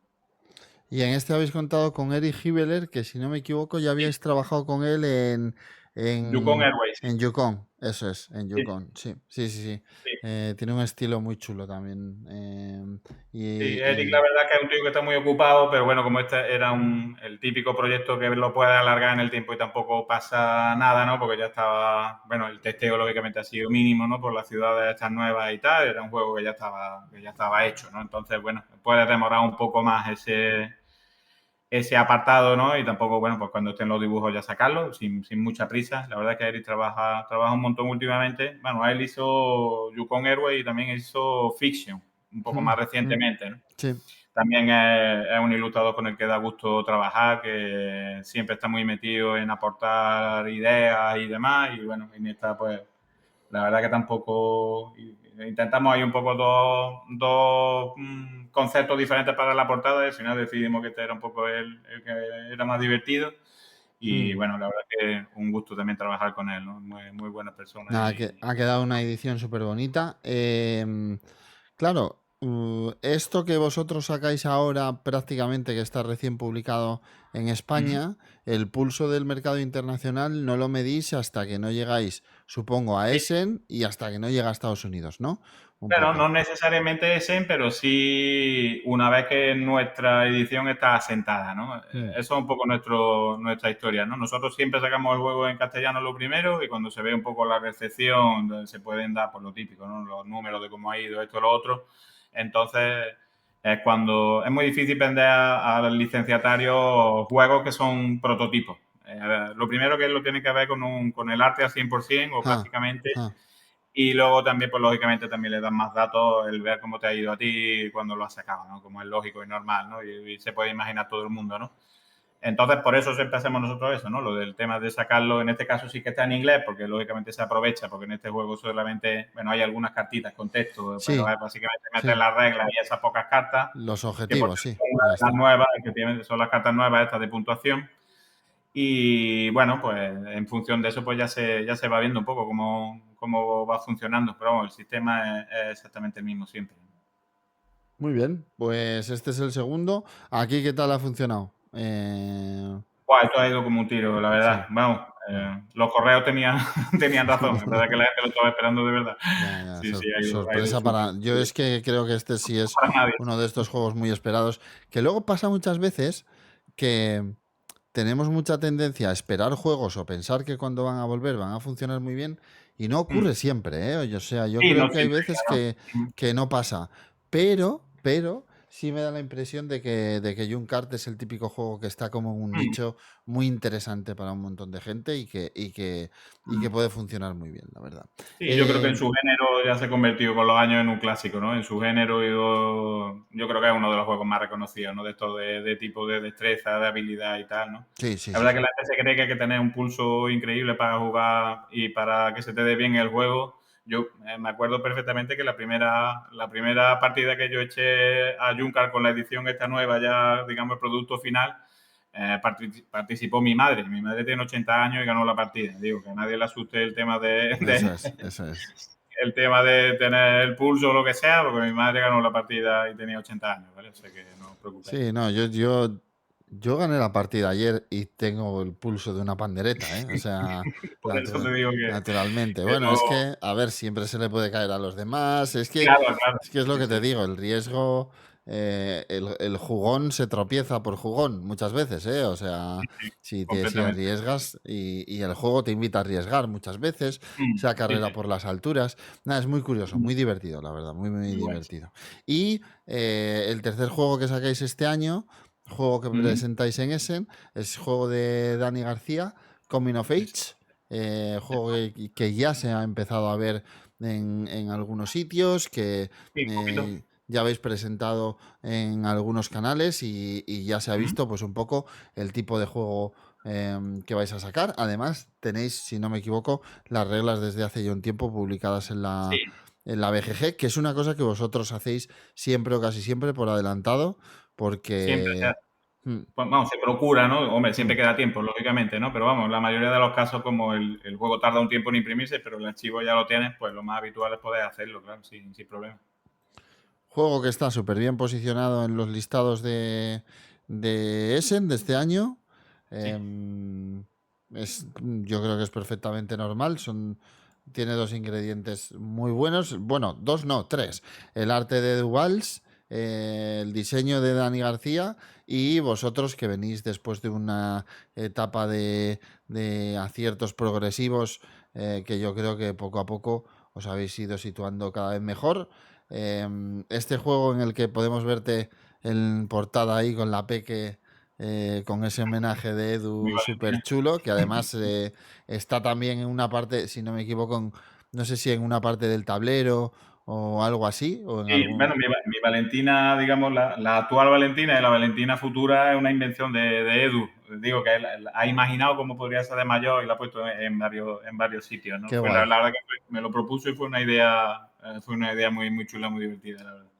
Y en este habéis contado con Eric Hibeler, que si no me equivoco ya Sí, habíais trabajado con él Yukon Airways, sí. en Yukon. Eso es, en Sí, Yukon. Sí, sí, sí, sí. sí. Tiene un estilo muy chulo también. Sí, Eric, Y la verdad que es un tío que está muy ocupado, pero bueno, como este era el típico proyecto que lo puede alargar en el tiempo y tampoco pasa nada, ¿no? Porque ya estaba, bueno, el testeo lógicamente ha sido mínimo, ¿no? Por las ciudades estas nuevas y tal, era un juego que ya estaba hecho, ¿no? Entonces, bueno, puede demorar un poco más ese apartado, ¿no? Y tampoco, bueno, pues cuando estén los dibujos ya sacarlo, sin mucha prisa. La verdad es que Eric trabaja un montón últimamente. Bueno, él hizo Yukon Airways y también hizo Fiction, un poco mm, más mm, recientemente, ¿no? sí. También es un ilustrador con el que da gusto trabajar, que siempre está muy metido en aportar ideas y demás. Y bueno, en esta, pues, la verdad que tampoco. Intentamos ahí un poco dos conceptos diferentes para la portada y al final decidimos que este era un poco el que era más divertido. Y Mm. bueno, la verdad que un gusto también trabajar con él, ¿no? Muy buena persona. Nada, que ha quedado una edición súper bonita. Claro, esto que vosotros sacáis ahora prácticamente, que está recién publicado en Ujú. España, el pulso del mercado internacional no lo medís hasta que no llegáis supongo, a Sí. Essen y hasta que no llega a Estados Unidos, ¿no? Un Bueno, no poco. necesariamente Essen, pero sí una vez que nuestra edición está asentada, ¿no? Mm. Eso es un poco nuestra historia, ¿no? Nosotros siempre sacamos el juego en castellano lo primero y cuando se ve un poco la recepción se pueden dar por lo típico, ¿no? Los números de cómo ha ido esto o lo otro. Entonces es cuando es muy difícil vender al licenciatario juegos que son prototipos. Lo primero que lo tiene que ver con el arte al 100% o Ah, prácticamente ah. y luego también, pues lógicamente, también le dan más datos el ver cómo te ha ido a ti cuando lo has sacado, ¿no? Como es lógico y normal, ¿no? Y se puede imaginar todo el mundo, ¿no? Entonces, por eso siempre hacemos nosotros eso, ¿no? Lo del tema de sacarlo, en este caso sí que está en inglés, porque lógicamente se aprovecha, porque en este juego solamente, bueno, hay algunas cartitas con texto, pero Sí, es básicamente meter sí. las reglas y esas pocas cartas, Los que por objetivos, cierto sí, son ya las está. nuevas, efectivamente son las cartas nuevas estas de puntuación. Y bueno, pues en función de eso, pues ya se va viendo un poco cómo va funcionando. Pero vamos, el sistema es exactamente el mismo siempre. Muy bien, pues este es el segundo. ¿Aquí qué tal ha funcionado? Buah, esto ha ido como un tiro, la verdad. Sí. Vamos, Mm. los correos tenían, tenían razón. Es verdad que la gente lo estaba esperando de verdad. Ya, ya, Sí, sí, ha ido sorpresa súper. para... Yo es que creo que este sí es Para nadie. uno de estos juegos muy esperados, que luego pasa muchas veces que tenemos mucha tendencia a esperar juegos o pensar que cuando van a volver van a funcionar muy bien y no ocurre Mm. siempre, ¿eh? O sea, yo Sí, no creo que hay siempre, veces claro. Mm. que no pasa, pero sí me da la impresión de que Junkart es el típico juego que está como en un Mm. nicho muy interesante para un montón de gente y que Mm. puede funcionar muy bien, la verdad. Sí, yo creo que en Eh, su género ya se ha convertido con los años en un clásico, ¿no? En su género yo creo que es uno de los juegos más reconocidos, ¿no? De esto de tipo de destreza, de habilidad y tal, ¿no? sí, sí, La sí, verdad que sí. la gente se cree que hay que tener un pulso increíble para jugar y para que se te dé bien el juego. Yo me acuerdo perfectamente que la primera partida que yo eché a Junkar con la edición esta nueva, ya digamos el producto final, participó mi madre. Mi madre tiene 80 años y ganó la partida. Digo, que a nadie le asuste el tema Eso es, eso es. el tema de tener el pulso o lo que sea, porque mi madre ganó la partida y tenía 80 años, ¿vale? O sea que no os preocupéis. Sí, no, yo gané la partida ayer y tengo el pulso de una pandereta, ¿eh? O sea, Por eso te digo naturalmente. que Bueno, no. es que, a ver, siempre se le puede caer a los demás. Claro, claro. Es lo Sí, que te sí. digo, el riesgo, el jugón se tropieza por jugón muchas veces, ¿eh? O sea, Sí, sí, si completamente. arriesgas y el juego te invita a arriesgar muchas veces, sea Sí, carrera sí. por las alturas. Nada, es muy curioso, muy divertido, la verdad, muy, muy Muy guay, sí. divertido. Y el tercer juego que sacáis este año, juego que Ujú. presentáis en Essen, es juego de Dani García, Coming of Age, juego que ya se ha empezado a ver en algunos sitios, que Sí, un poquito. ya habéis presentado en algunos canales y ya se ha Ujú. visto pues un poco el tipo de juego que vais a sacar. Además, tenéis, si no me equivoco, las reglas desde hace ya un tiempo publicadas Sí, en la BGG, que es una cosa que vosotros hacéis siempre o casi siempre por adelantado, siempre se porque... hace. Mm, Pues, vamos, se procura, ¿no? Hombre, siempre mm. queda tiempo, lógicamente, ¿no? Pero vamos, la mayoría de los casos, como el juego tarda un tiempo en imprimirse, pero el archivo ya lo tienes, pues lo más habitual es poder hacerlo, claro, sin problema. Juego que está súper bien posicionado en los listados de Essen de este año. Sí. Em, yo creo que es perfectamente normal. Tiene dos ingredientes muy buenos. Bueno, dos no, tres. El arte de Duvals, el diseño de Dani García y vosotros que venís después de una etapa de aciertos progresivos que yo creo que poco a poco os habéis ido situando cada vez mejor. Este juego en el que podemos verte en portada ahí con la Peque, con ese homenaje de Muy Edu súper Valentina. chulo, que además está también en una parte, si no me equivoco, no sé si en una parte del tablero o algo así, o en Sí, bueno, algún... mi Valentina, digamos, la actual Valentina y la Valentina futura es una invención de Edu. Digo que él ha imaginado cómo podría ser de mayor y la ha puesto en varios sitios, ¿no? Qué Fue la guay. verdad que me lo propuso y fue una idea muy, muy chula, muy divertida, la verdad.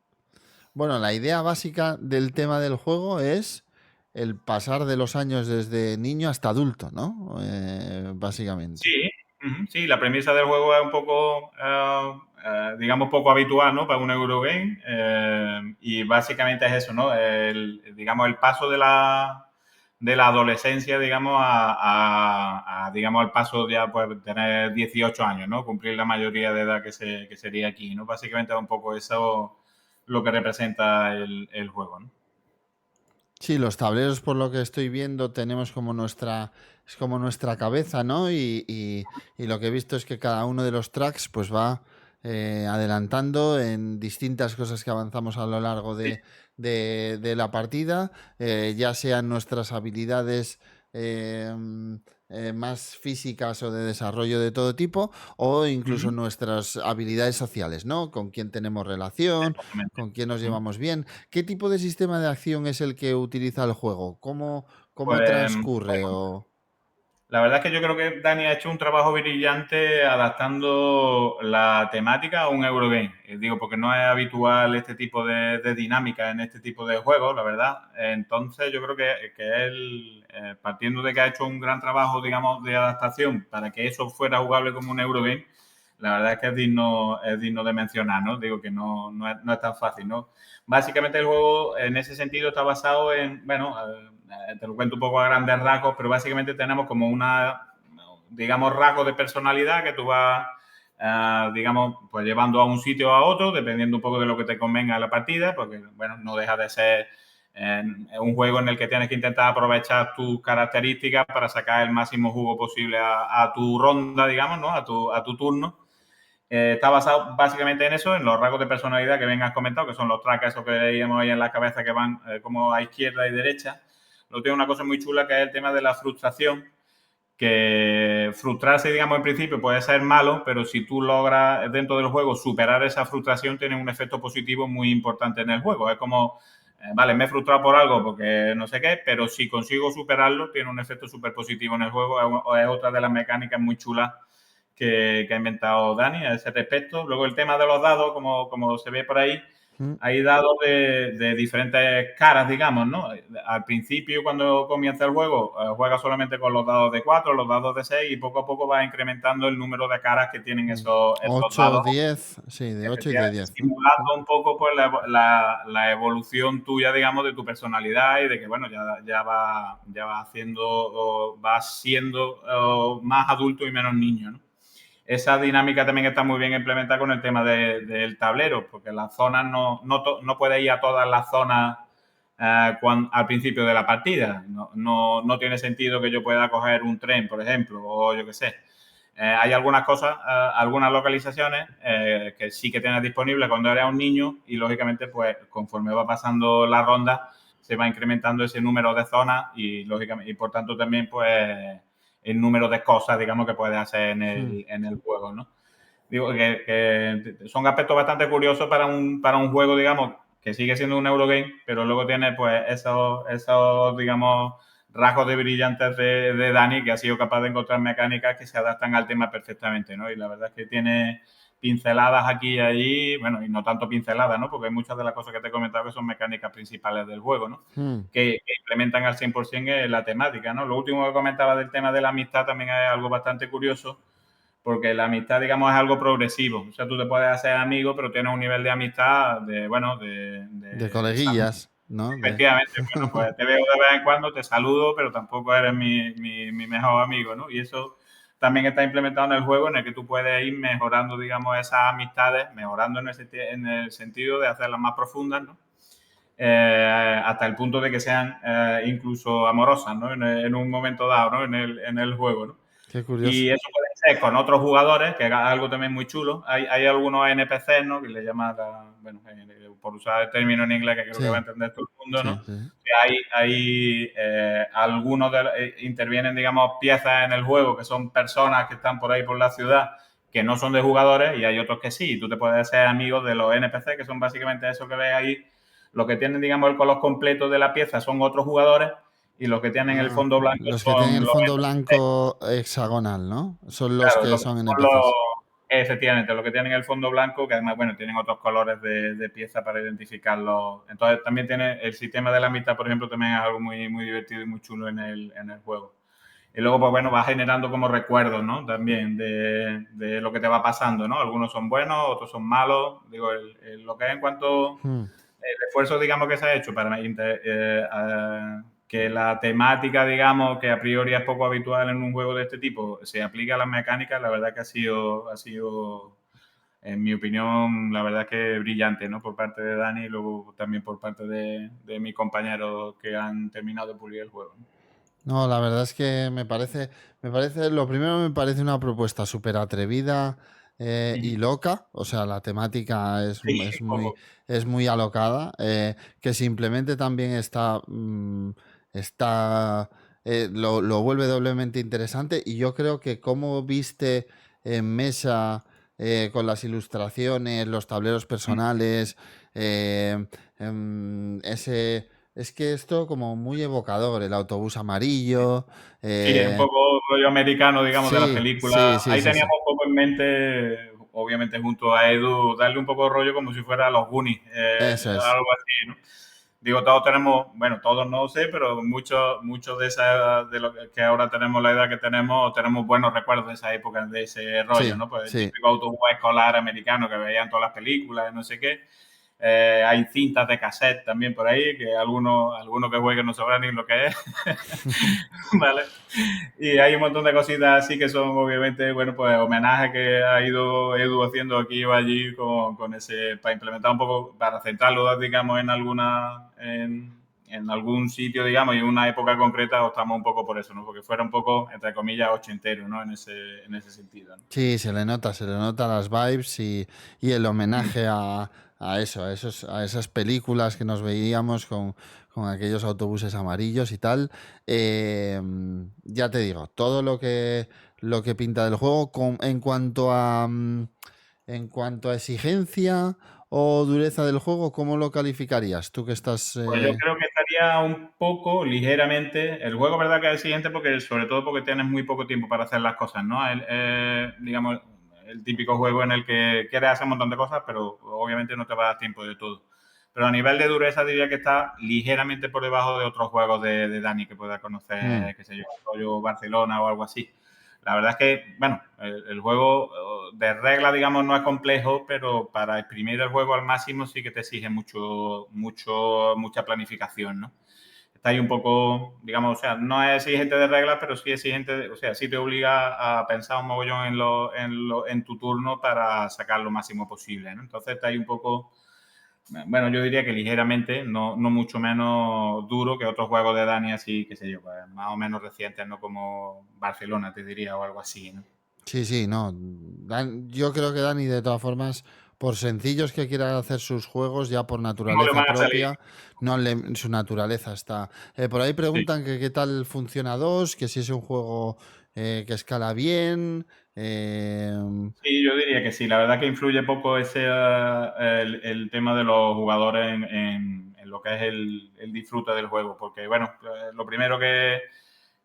Bueno, la idea básica del tema del juego es el pasar de los años desde niño hasta adulto, ¿no? Básicamente. Sí, sí, la premisa del juego es un poco, digamos, poco habitual, ¿no? Para un Eurogame. Y básicamente es eso, ¿no? Digamos, el paso de la adolescencia, digamos, digamos, al paso ya, pues, tener 18 años, ¿no? Cumplir la mayoría de edad que sería aquí, ¿no? Básicamente es un poco eso lo que representa el juego, ¿no? Sí, los tableros, por lo que estoy viendo, tenemos como es como nuestra cabeza, ¿no? Y lo que he visto es que cada uno de los tracks, pues va adelantando en distintas cosas que avanzamos a lo largo Sí. de la partida, ya sean nuestras habilidades eh, más físicas o de desarrollo de todo tipo, o incluso Ujú. nuestras habilidades sociales, ¿no? Con quién tenemos relación, Exactamente. con quién nos Ujú. llevamos bien. ¿Qué tipo de sistema de acción es el que utiliza el juego? Cómo Pues, transcurre? bueno, O... la verdad es que yo creo que Dani ha hecho un trabajo brillante adaptando la temática a un Eurogame. Digo, porque no es habitual este tipo de dinámica en este tipo de juegos, la verdad. Entonces, yo creo que él, partiendo de que ha hecho un gran trabajo, digamos, de adaptación para que eso fuera jugable como un Eurogame, la verdad es que es digno de mencionar, ¿no? Digo que no es tan fácil, ¿no? Básicamente el juego en ese sentido está basado en, bueno, te lo cuento un poco a grandes rasgos, pero básicamente tenemos como digamos, rasgos de personalidad que tú vas, digamos, pues llevando a un sitio o a otro, dependiendo un poco de lo que te convenga en la partida, porque, bueno, no deja de ser un juego en el que tienes que intentar aprovechar tus características para sacar el máximo jugo posible a tu ronda, digamos, ¿no? A tu turno. Está basado básicamente en eso, en los rasgos de personalidad que bien has comentado, que son los tracks esos que veíamos ahí en la cabeza que van como a izquierda y derecha. Luego tiene una cosa muy chula que es el tema de la frustración, que frustrarse, digamos, en principio puede ser malo, pero si tú logras dentro del juego superar esa frustración, tiene un efecto positivo muy importante en el juego. Es como, vale, me he frustrado por algo porque no sé qué, pero si consigo superarlo, tiene un efecto súper positivo en el juego. Es otra de las mecánicas muy chulas que ha inventado Dani a ese respecto. Luego el tema de los dados, como se ve por ahí, Mm. hay dados de diferentes caras, digamos, ¿no? Al principio, cuando comienza el juego, juega solamente con los dados de 4, los dados de 6 y poco a poco va incrementando el número de caras que tienen esos 8 o dados, 10, sí, de 8 y de efectivamente, 10, ¿no? simulando un poco pues la evolución tuya, digamos, de tu personalidad y de que, bueno, ya va haciendo, o vas siendo más adulto y menos niño, ¿no? Esa dinámica también está muy bien implementada con el tema del tablero, porque las zonas no puedes ir a todas las zonas al principio de la partida. No tiene sentido que yo pueda coger un tren, por ejemplo, o yo qué sé. Hay algunas cosas, algunas localizaciones que sí que tienes disponibles cuando eres un niño y lógicamente pues conforme va pasando la ronda se va incrementando ese número de zonas y lógicamente y por tanto también pues el número de cosas digamos que puedes hacer en Mm. el juego, ¿no? Digo que son aspectos bastante curiosos para un juego, digamos, que sigue siendo un Eurogame, pero luego tiene pues esos digamos, rasgos de brillantes de Dani, que ha sido capaz de encontrar mecánicas que se adaptan al tema perfectamente, ¿no? Y la verdad es que tiene pinceladas aquí y allí, bueno, y no tanto pinceladas, ¿no? Porque hay muchas de las cosas que te he comentado que son mecánicas principales del juego, ¿no? Mm. Que implementan al 100% la temática, ¿no? Lo último que comentaba del tema de la amistad también es algo bastante curioso, porque la amistad, digamos, es algo progresivo. O sea, tú te puedes hacer amigo, pero tienes un nivel de amistad de, bueno, De de coleguillas, ¿no? efectivamente, bueno, pues te veo de vez en cuando, te saludo, pero tampoco eres mi mejor amigo, ¿no? Y eso también está implementado en el juego, en el que tú puedes ir mejorando, digamos, esas amistades, mejorando en el sentido de hacerlas más profundas, ¿no? Hasta el punto de que sean incluso amorosas, ¿no? En un momento dado, ¿no? En el juego, ¿no? Qué Y curioso. eso puede ser con otros jugadores, que es algo también muy chulo. Hay algunos NPCs, ¿no? Que le llaman, bueno, por usar el término en inglés que creo que va a Sí, entender todo el mundo, sí, ¿no? sí. Que hay algunos intervienen, digamos, piezas en el juego que son personas que están por ahí por la ciudad que no son de jugadores y hay otros que sí. Y tú te puedes ser amigos de los NPC, que son básicamente eso que ves ahí. Los que tienen, digamos, el color completo de la pieza son otros jugadores y los que tienen el Ah, fondo blanco los que tienen son el los fondo NPC. blanco hexagonal, ¿no? Son los Claro, que lo que son son NPCs. efectivamente, los que tienen el fondo blanco, que además, bueno, tienen otros colores de pieza para identificarlos. Entonces, también tiene el sistema de la amistad, por ejemplo, también es algo muy, muy divertido y muy chulo en el juego. Y luego, pues bueno, va generando como recuerdos, ¿no? También de lo que te va pasando, ¿no? Algunos son buenos, otros son malos. Digo, lo que es en cuanto Hmm. el esfuerzo, digamos, que se ha hecho para que la temática, digamos, que a priori es poco habitual en un juego de este tipo, se aplica a las mecánicas, la verdad que ha sido, en mi opinión, la verdad que brillante, ¿no? Por parte de Dani y luego también por parte de mis compañeros que han terminado de pulir el juego, ¿no? No, la verdad es que lo primero me parece una propuesta súper atrevida y loca, o sea, la temática Sí, es muy alocada, que simplemente también está lo vuelve doblemente interesante y yo creo que como viste en mesa con las ilustraciones, los tableros personales, eh, ese es que esto como muy evocador, el autobús amarillo. sí, es un eh, poco rollo americano, digamos, de las sí, películas. sí, sí, Ahí sí, sí. teníamos un poco en mente, obviamente junto a Edu, darle un poco de rollo como si fuera los Goonies, Eso es. algo así, ¿no? Digo, todos tenemos, bueno, todos no sé, pero muchos de esa, de lo que ahora tenemos la edad que tenemos buenos recuerdos de esa época, de ese rollo, Sí, ¿no? Pues el sí. típico autobús escolar americano que veían todas las películas, no sé qué. Hay cintas de cassette también por ahí, que algunos que jueguen no sabrán ni lo que es. ¿Vale? Y hay un montón de cositas así que son obviamente, bueno, pues homenaje que ha ido Edu haciendo aquí o allí con ese, para implementar un poco, para centrarlo, digamos, en algún sitio, digamos, y en una época concreta optamos un poco por eso, ¿no? Porque fuera un poco, entre comillas, ochentero, ¿no? En ese sentido, ¿no? Sí, se le nota las vibes y el Mm. homenaje a eso, a esas películas que nos veíamos con aquellos autobuses amarillos y tal. Ya te digo, todo lo que pinta del juego en cuanto a exigencia o dureza del juego, ¿cómo lo calificarías? Tú que estás... Pues yo creo que estaría un poco ligeramente. El juego, verdad que es exigente porque, sobre todo porque tienes muy poco tiempo para hacer las cosas, ¿no? Digamos, el típico juego en el que quieres hacer un montón de cosas, pero obviamente no te va a dar tiempo de todo. Pero a nivel de dureza diría que está ligeramente por debajo de otros juegos de Dani que pueda Mm, conocer, qué sé yo, rollo Barcelona o algo así. La verdad es que, bueno, el juego de regla, digamos, no es complejo, pero para exprimir el juego al máximo sí que te exige mucha planificación, ¿no? Está ahí un poco, digamos, o sea, no es exigente de reglas, pero sí exigente, o sea, sí te obliga a pensar un mogollón en tu turno para sacar lo máximo posible, ¿no? Entonces está ahí un poco, bueno, yo diría que ligeramente, no mucho menos duro que otros juegos de Dani así, qué sé yo, pues, más o menos recientes, ¿no? Como Barcelona, te diría, o algo así, ¿no? sí, sí, no. Yo creo que Dani, de todas formas, por sencillos que quiera hacer sus juegos, ya por No le naturaleza van a salir. propia, su naturaleza está. Por ahí Sí. preguntan que qué tal funciona 2, que si es un juego que escala bien. eh, Sí, yo diría que sí. La verdad que influye poco el tema de los jugadores en lo que es el disfrute del juego. Porque, bueno, lo primero que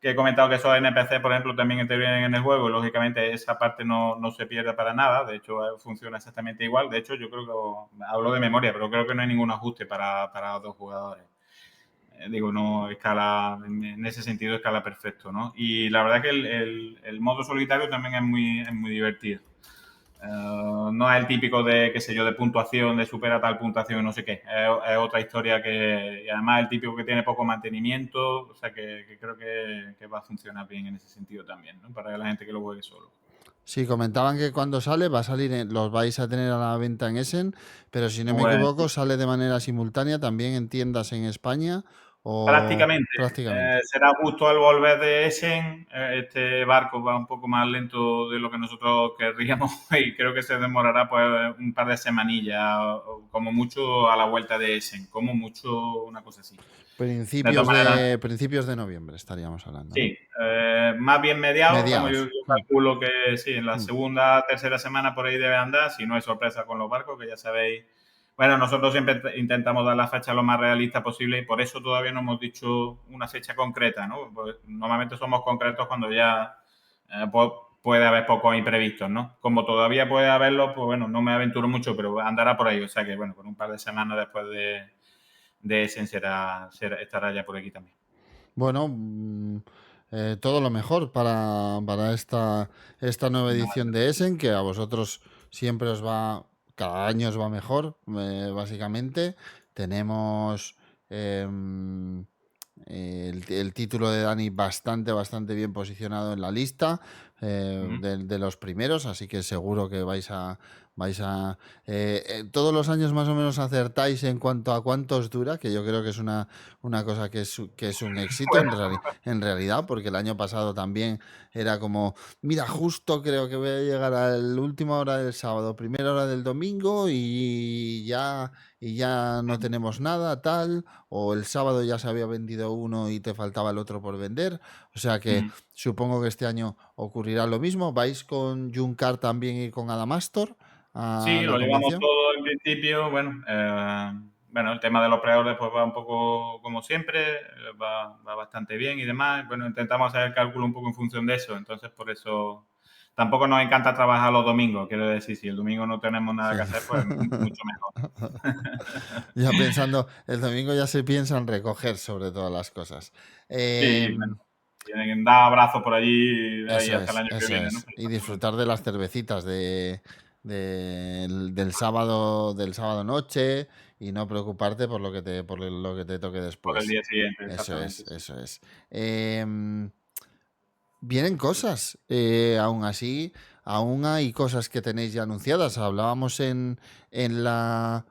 he comentado que esos NPC, por ejemplo, también intervienen en el juego y, lógicamente, esa parte no se pierde para nada. De hecho, funciona exactamente igual. De hecho, yo creo que, hablo de memoria, pero creo que no hay ningún ajuste para dos jugadores. Digo, no escala, en ese sentido escala perfecto, ¿no? Y la verdad que el modo solitario también es muy divertido. No es el típico de, qué sé yo, de puntuación, de supera tal puntuación, no sé qué. Es otra historia que, y además el típico que tiene poco mantenimiento, o sea que creo que va a funcionar bien en ese sentido también, ¿no? Para la gente que lo juegue solo. sí, comentaban que cuando sale va a salir, los vais a tener a la venta en Essen, pero si no me Pues equivoco, sale de manera simultánea también en tiendas en España o prácticamente. prácticamente. Será justo al volver de Essen. Este barco va un poco más lento de lo que nosotros querríamos y creo que se demorará pues un par de semanillas, o como mucho a la vuelta de Essen, como mucho una cosa así. De todas maneras, Principios de noviembre estaríamos hablando, ¿no? sí, más bien mediados, vamos, yo Mediados. calculo que sí, en la Mm. segunda, tercera semana por ahí debe andar, si no hay sorpresa con los barcos, que ya sabéis. Bueno, nosotros siempre intentamos dar la fecha lo más realista posible y por eso todavía no hemos dicho una fecha concreta, ¿no? Pues normalmente somos concretos cuando ya puede haber pocos imprevistos, ¿no? Como todavía puede haberlo, pues bueno, no me aventuro mucho, pero andará por ahí. O sea que, bueno, con un par de semanas después de Essen estará ya por aquí también. Bueno, todo lo mejor para esta nueva edición de Essen, que a vosotros siempre os va, cada año os va mejor, básicamente. Tenemos em, el título de Dani bastante bien posicionado en la lista Ujú. de los primeros, así que seguro que vais a todos los años más o menos acertáis en cuanto a cuántos dura, que yo creo que es una cosa que es un éxito Bueno, en realidad, porque el año pasado también era como, mira, justo creo que voy a llegar a la última hora del sábado, primera hora del domingo y ya no tenemos nada, tal, o el sábado ya se había vendido uno y te faltaba el otro por vender. O sea que mm. supongo que este año ocurrirá lo mismo. ¿Vais con Junkar también y con Adamastor a Sí, la lo llevamos convención? todo en principio. Bueno, el tema de los pre-orders pues va un poco como siempre, va bastante bien y demás. Bueno, intentamos hacer el cálculo un poco en función de eso, entonces por eso tampoco nos encanta trabajar los domingos, quiero decir, si el domingo no tenemos nada Sí. que hacer, pues mucho mejor. Ya pensando, el domingo ya se piensa en recoger sobre todas las cosas. Sí, Eh, bueno, tienen dar abrazos por allí y ahí hasta el año que eso viene, ¿no? es. Y Exactamente. disfrutar de las cervecitas del sábado noche y no preocuparte por lo que te toque Por el después. día siguiente, exactamente, sí. Eso es. Vienen cosas, aún así, aún hay cosas que tenéis ya anunciadas. Hablábamos en en la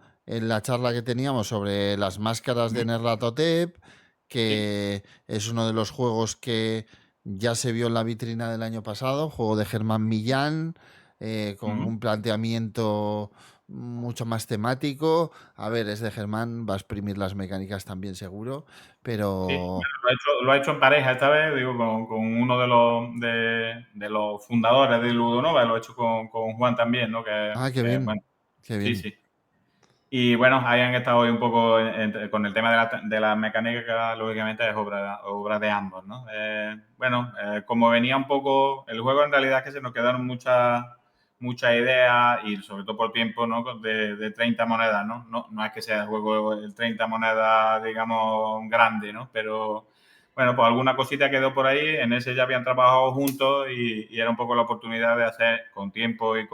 charla que teníamos sobre las máscaras Ujú. de Nerlatotep, Sí. que es uno de los juegos que ya se vio en la vitrina del año pasado, juego de Germán Millán, con Ujú. un planteamiento mucho más temático. A ver, es de Germán, va a exprimir las mecánicas también seguro, Sí, pero... bueno, lo ha hecho en pareja esta vez, digo, con uno de los fundadores de Ludonova, lo ha hecho con Juan también, ¿no? Ah, Bueno, qué sí, bien. sí. Y bueno, ahí han estado hoy un poco con el tema de la mecánica, lógicamente es obra de ambos, ¿no? Bueno, como venía un poco, el juego en realidad es que se nos quedaron muchas ideas y sobre todo por tiempo, ¿no? De 30 monedas, ¿no? No es que sea el juego el 30 monedas, digamos, grande, ¿no? Pero bueno, pues alguna cosita quedó por ahí, en ese ya habían trabajado juntos y era un poco la oportunidad de hacer con tiempo y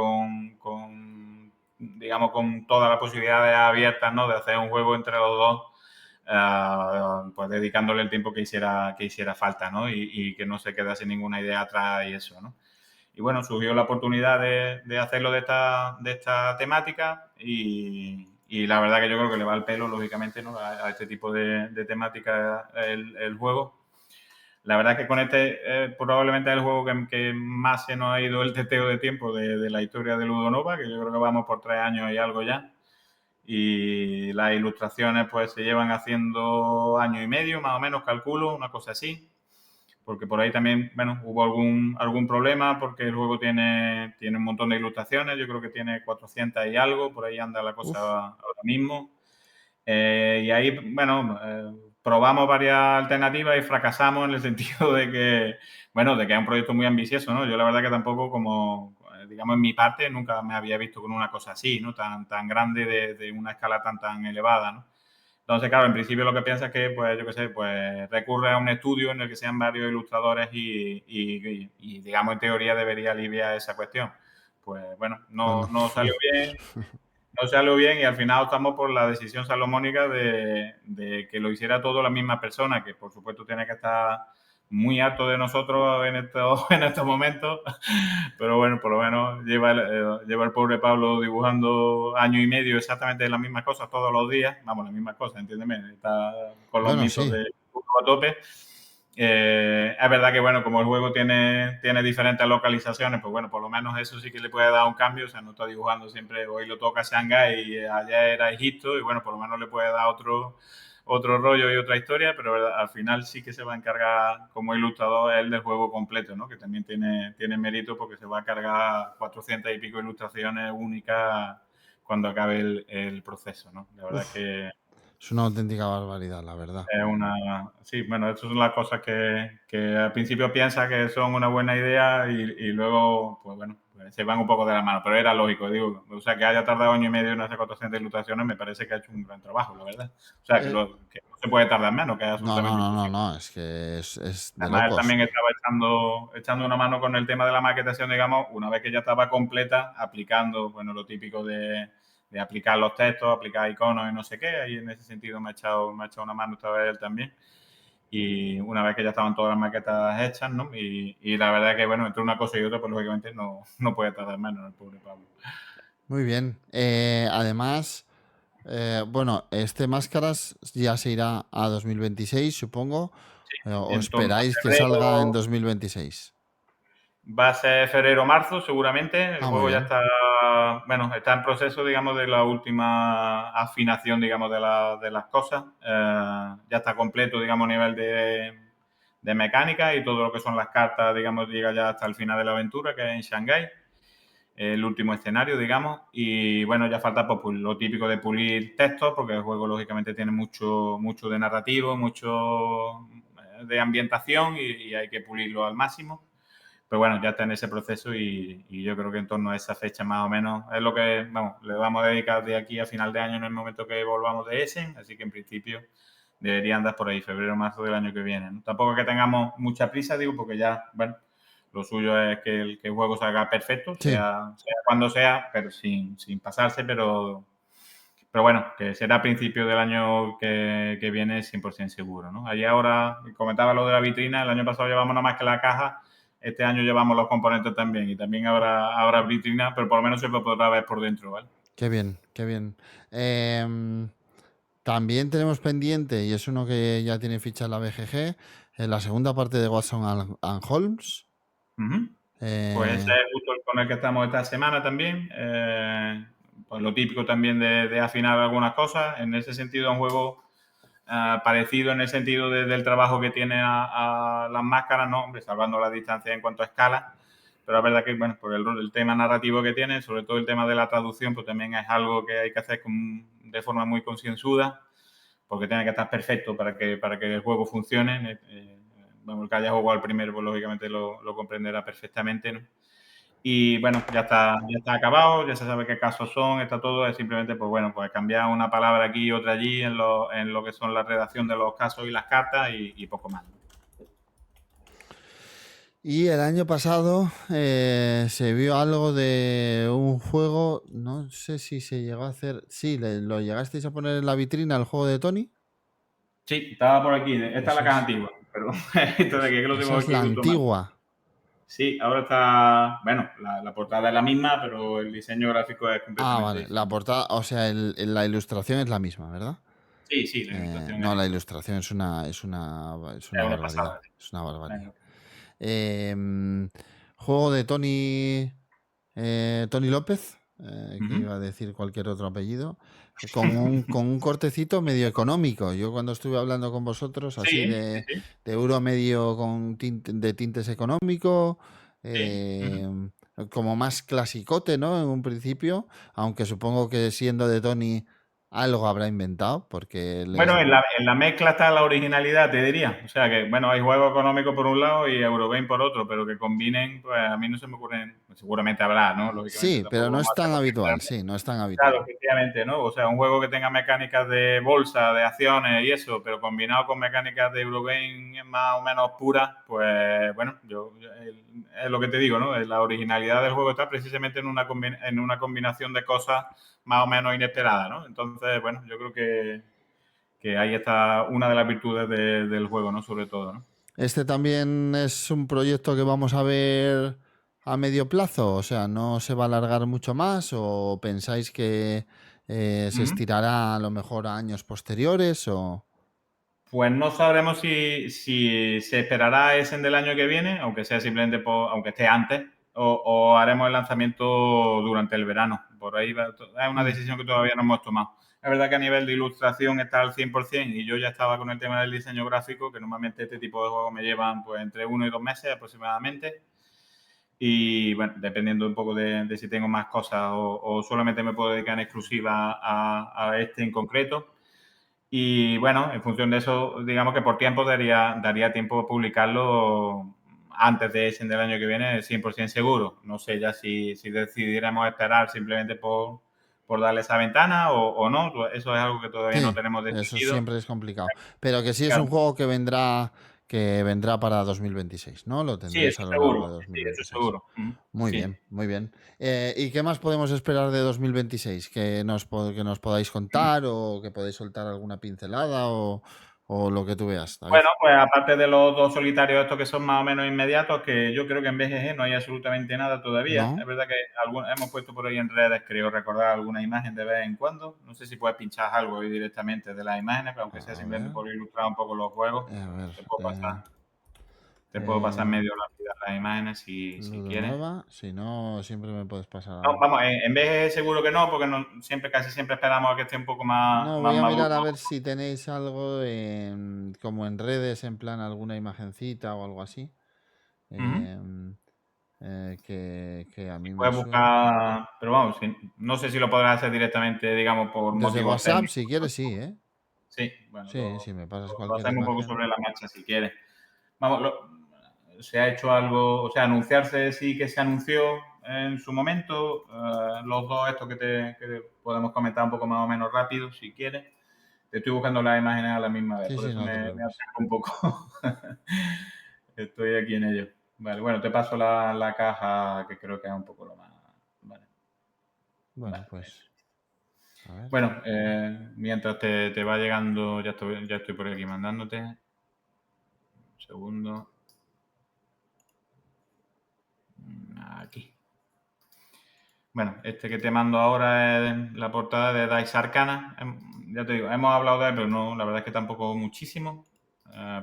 digamos, con todas las posibilidades abiertas, ¿no? De hacer un juego entre los dos, pues dedicándole el tiempo que hiciera falta, ¿no? Y que no se quedase ninguna idea atrás y eso, ¿no? Y bueno, surgió la oportunidad de hacerlo de esta temática y la verdad que yo creo que le va al pelo, lógicamente, ¿no? A este tipo de temática el juego. La verdad que con este probablemente es el juego que más se nos ha ido el teteo de tiempo de la historia de Ludonova, que yo creo que vamos por 3 años y algo ya. Y las ilustraciones pues se llevan haciendo año y medio, más o menos, calculo, una cosa así. Porque por ahí también, bueno, hubo algún problema porque el juego tiene un montón de ilustraciones, yo creo que tiene 400 y algo, por ahí anda la cosa Uf. ahora mismo. Y ahí, bueno, probamos varias alternativas y fracasamos en el sentido de que, bueno, de que es un proyecto muy ambicioso, ¿no? Yo la verdad que tampoco como, digamos, en mi parte nunca me había visto con una cosa así, ¿no? Tan grande de una escala tan elevada, ¿no? Entonces, claro, en principio lo que piensas es que, pues, yo qué sé, pues recurre a un estudio en el que sean varios ilustradores y, digamos, en teoría debería aliviar esa cuestión. Pues, bueno, Bueno, no salió bien, no salió bien y al final optamos por la decisión salomónica de que lo hiciera todo la misma persona, que por supuesto tiene que estar muy harto de nosotros en estos momentos, pero bueno, por lo menos lleva el pobre Pablo dibujando año y medio exactamente las mismas cosas todos los días, vamos, las mismas cosas, entiéndeme, está con los bueno, mitos sí. de a tope. Es verdad que, bueno, como el juego tiene diferentes localizaciones, pues bueno, por lo menos eso sí que le puede dar un cambio. O sea, no está dibujando siempre, hoy lo toca Shanghái y ayer era Egipto, y bueno, por lo menos le puede dar otro rollo y otra historia, pero al final sí que se va a encargar como ilustrador él del juego completo, ¿no? Que también tiene mérito porque se va a cargar 400 y pico ilustraciones únicas cuando acabe el proceso, ¿no? La verdad Uf, que es una auténtica barbaridad, la verdad. es sí, bueno, estas son las cosas que al principio piensas que son una buena idea y luego, pues bueno, pues se van un poco de la mano, pero era lógico, digo, o sea, que haya tardado año y medio en hacer 400 ilustraciones me parece que ha hecho un gran trabajo, la verdad. O sea, Eh, que no se puede tardar menos, que es no, absolutamente imposible. no, es que es de Además, él locos. también estaba echando una mano con el tema de la maquetación, digamos, una vez que ya estaba completa, aplicando, bueno, lo típico de aplicar los textos, aplicar iconos y no sé qué. Ahí en ese sentido me ha echado una mano esta vez él también. y una vez que ya estaban todas las maquetas hechas, ¿no? Y la verdad que, bueno, entre una cosa y otra, pues lógicamente no puede tardar menos el pobre Pablo. Muy bien. Además, bueno, este Máscaras ya se irá a 2026, supongo. ¿O En torno a esperáis que salga en febrero, 2026? va a ser febrero o marzo, seguramente. El Ah, muy juego ya bien. está, bueno, está en proceso, digamos, de la última afinación, digamos, de las cosas. Ya está completo, digamos, a nivel de mecánica y todo lo que son las cartas, digamos, llega ya hasta el final de la aventura, que es en Shanghái, el último escenario, digamos. Y bueno, ya falta pues, lo típico de pulir textos, porque el juego, lógicamente, tiene mucho de narrativo, mucho de ambientación y hay que pulirlo al máximo. Pero bueno, ya está en ese proceso y yo creo que en torno a esa fecha más o menos es lo que vamos, le vamos a dedicar de aquí a final de año en el momento que volvamos de Essen, así que en principio debería andar por ahí febrero o marzo del año que viene, ¿no? Tampoco es que tengamos mucha prisa, digo, porque ya, bueno, lo suyo es que el juego salga perfecto, Sí, sea cuando sea, pero sin pasarse, pero bueno, que será a principios del año que viene 100% seguro, ¿no? Allí ahora comentaba lo de la vitrina, el año pasado llevamos nada más que la caja, este año llevamos los componentes también y también habrá vitrina, pero por lo menos se podrá ver por dentro, ¿vale? qué bien, qué bien. Em, También tenemos pendiente, y es uno que ya tiene ficha en la BGG, en la segunda parte de Watson and Holmes. Ujú. Pues ese Eh, es justo el con el que estamos esta semana también. Pues lo típico también de afinar algunas cosas. En ese sentido, es un juego parecido en el sentido del trabajo que tiene a las máscaras, ¿no? Hombre, salvando la distancia en cuanto a escala. Pero la verdad que, bueno, por el tema narrativo que tiene, sobre todo el tema de la traducción, pues también es algo que hay que hacer de forma muy concienzuda, porque tiene que estar perfecto para que el juego funcione. Bueno, el que haya jugado al primero, pues lógicamente lo comprenderá perfectamente, ¿no? Y bueno, ya está acabado, ya se sabe qué casos son, está todo, es simplemente, pues bueno, pues cambiar una palabra aquí y otra allí en lo que son la redacción de los casos y las cartas y poco más. y el año pasado se vio algo de un juego, no sé si se llegó a hacer, sí, lo llegasteis a poner en la vitrina, el juego de Tony. Sí, estaba por aquí, esta es la Esa caja es, antigua, pero esto de aquí que lo esa tengo es aquí la justo más. antigua. Sí, ahora está, bueno, la portada es la misma, pero el diseño gráfico es Ah, completamente vale, la diferente. portada, o sea, la ilustración es la misma, ¿verdad? Sí, sí, la ilustración No, es la igual. ilustración es una Es una barbaridad. pasada. Es una barbaridad. Venga. Em, Juego de Tony López, que Ujú. iba a decir cualquier otro apellido, con un cortecito medio económico. Yo cuando estuve hablando con vosotros, así Sí, sí, sí, de euro medio de tintes económico, sí. Ujú. em, como más clasicote, ¿no? En un principio, aunque supongo que siendo de Tony algo habrá inventado, porque Bueno, en la mezcla está la originalidad, te diría. O sea que, bueno, hay juego económico por un lado y Eurogame por otro, pero que combinen, pues a mí no se me ocurren, pues, seguramente habrá, ¿no? Lógicamente sí, pero tampoco no vamos es a hacer tan lo habitual, que sí, no es tan claro, habitual. efectivamente, ¿no? O sea, un juego que tenga mecánicas de bolsa, de acciones y eso, pero combinado con mecánicas de Eurogame más o menos puras, pues bueno, es lo que te digo, ¿no? La originalidad del juego está precisamente en una combinación de cosas más o menos inesperadas, ¿no? Entonces, bueno, yo creo que ahí está una de las virtudes del juego, ¿no? Sobre todo, ¿no? Este también es un proyecto que vamos a ver a medio plazo, o sea, no se va a alargar mucho más o pensáis que se Ujú. estirará a lo mejor a años posteriores o... Pues no sabremos si se esperará a Essen del año que viene, aunque sea simplemente aunque esté antes, o haremos el lanzamiento durante el verano. Por ahí es una Mm. decisión que todavía no hemos tomado. Es verdad que a nivel de ilustración está al 100% y yo ya estaba con el tema del diseño gráfico, que normalmente este tipo de juegos me llevan pues entre 1 y 2 meses aproximadamente. Y bueno, dependiendo un poco de si tengo más cosas o solamente me puedo dedicar en exclusiva a este en concreto. Y bueno, en función de eso, digamos que por tiempo daría tiempo a publicarlo antes de ese del año que viene, 100% seguro. No sé ya si decidiéramos esperar simplemente por darle esa ventana o no. Eso es algo que todavía no Sí, tenemos eso decidido. siempre es complicado. Pero que sí es Claro, un juego que vendrá para 2026, ¿no? Lo sí, tendréis eso a lo largo seguro. de Sí, eso 2026. seguro. Ujú. Muy Sí. bien, muy bien. ¿Y qué más podemos esperar de 2026? Que nos podáis contar o que podáis soltar alguna pincelada o lo que tú veas, David. Bueno, pues aparte de los dos solitarios estos que son más o menos inmediatos, que yo creo que en BGG no hay absolutamente nada todavía. Es ¿No? verdad que hemos puesto por ahí en redes, creo recordar alguna imagen de vez en cuando. No sé si puedes pinchar algo ahí directamente de las imágenes, pero aunque sea A simplemente ver, por ilustrar un poco los juegos, a ver. te puedo pasar, te puedo pasar medio rápido las imágenes si Ludo quieres. Nova, si no, siempre me puedes pasar No, algo. vamos, en BGG seguro que no, porque casi siempre esperamos a que esté un poco más, No, más voy a maduro. mirar a ver si tenéis algo como en redes, en plan alguna imagencita o algo así. Ujú. em, que a mí me Puedes suene. buscar, pero vamos, no sé si lo podrás hacer directamente, digamos, por Desde motivos WhatsApp, técnicos. si quieres, sí, ¿eh? Sí, bueno, Sí, si me pasas lo cualquier hacemos un poco imagen. sobre la marcha si quieres. Vamos, se ha hecho algo, o sea, anunciarse sí que se anunció en su momento, los dos estos que podemos comentar un poco más o menos rápido si quieres. Te estoy buscando las imágenes a la misma vez, Sí, por sí, eso no te me preocupes. acerco un poco. Estoy aquí en ello. Vale, bueno, te paso la caja que creo que es un poco lo más. Vale, Bueno, vale. pues, a ver. Bueno, mientras te va llegando, ya estoy por aquí mandándote. Un segundo. Aquí. Bueno, este que te mando ahora es la portada de Dice Arcana. Ya te digo, hemos hablado de él, pero no, la verdad es que tampoco muchísimo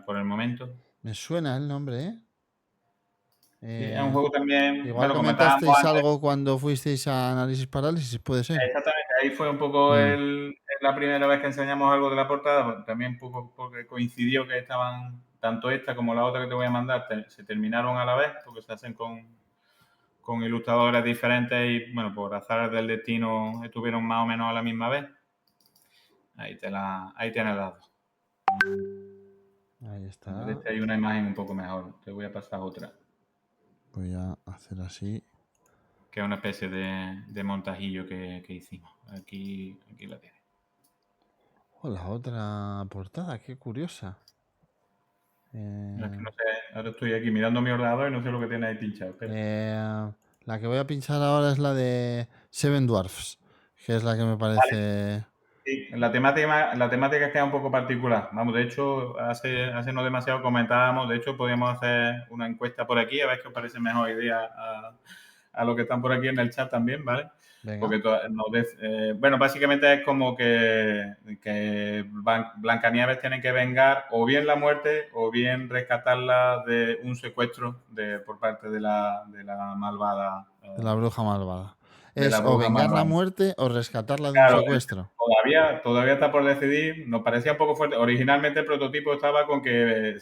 por el momento. Me suena el nombre, ¿eh? Sí, es un Eh, juego también, me Igual lo comentábamos comentasteis antes. algo cuando fuisteis a Análisis Parálisis, puede ser. Exactamente, ahí fue un poco Mm, la primera vez que enseñamos algo de la portada, pues, también un poco porque coincidió que estaban, tanto esta como la otra que te voy a mandar, se terminaron a la vez, porque se hacen con ilustradores diferentes y, bueno, por azares del destino estuvieron más o menos a la misma vez. Ahí tienes las dos. ahí Bueno, de está. este hay una imagen un poco mejor, te voy a pasar otra, Voy a hacer así. que es una especie de montajillo que hicimos. Aquí la tienes. Oh, la otra portada, qué curiosa. Es que Eh, no sé, ahora estoy aquí mirando mi ordenador y no sé lo que tiene ahí pinchado. Espera. la que voy a pinchar ahora es la de Seven Dwarfs, que es la que me parece. Sí, la temática es que es un poco particular. Vamos, de hecho, hace no demasiado comentábamos, de hecho, podríamos hacer una encuesta por aquí, a ver qué os parece mejor idea a los que están por aquí en el chat también, ¿vale? Venga, Porque bueno, básicamente es como que Blancanieves tienen que vengar o bien la muerte o bien rescatarla de un secuestro por parte de la malvada, de la bruja malvada. de Es la o bruja vengar la malvada. muerte o rescatarla de un Claro, secuestro. todavía está por decidir. Nos parecía un poco fuerte. Originalmente el prototipo estaba con que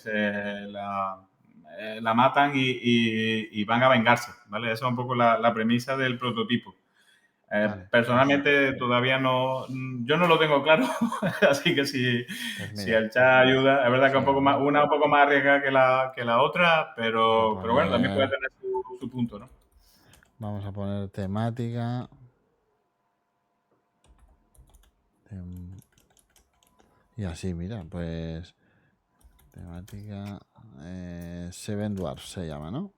la matan y van a vengarse, ¿vale? Esa es un poco la premisa del prototipo. Vale, Personalmente todavía no, yo no lo tengo claro, así que pues si mira, el chat ayuda, es verdad que sí, una un poco más arriesgada que la otra, vamos a pero bueno, también puede poner, tener su punto, ¿no? vamos a poner temática. tem- Y así, mira, pues temática Seven Dwarfs se llama, ¿no?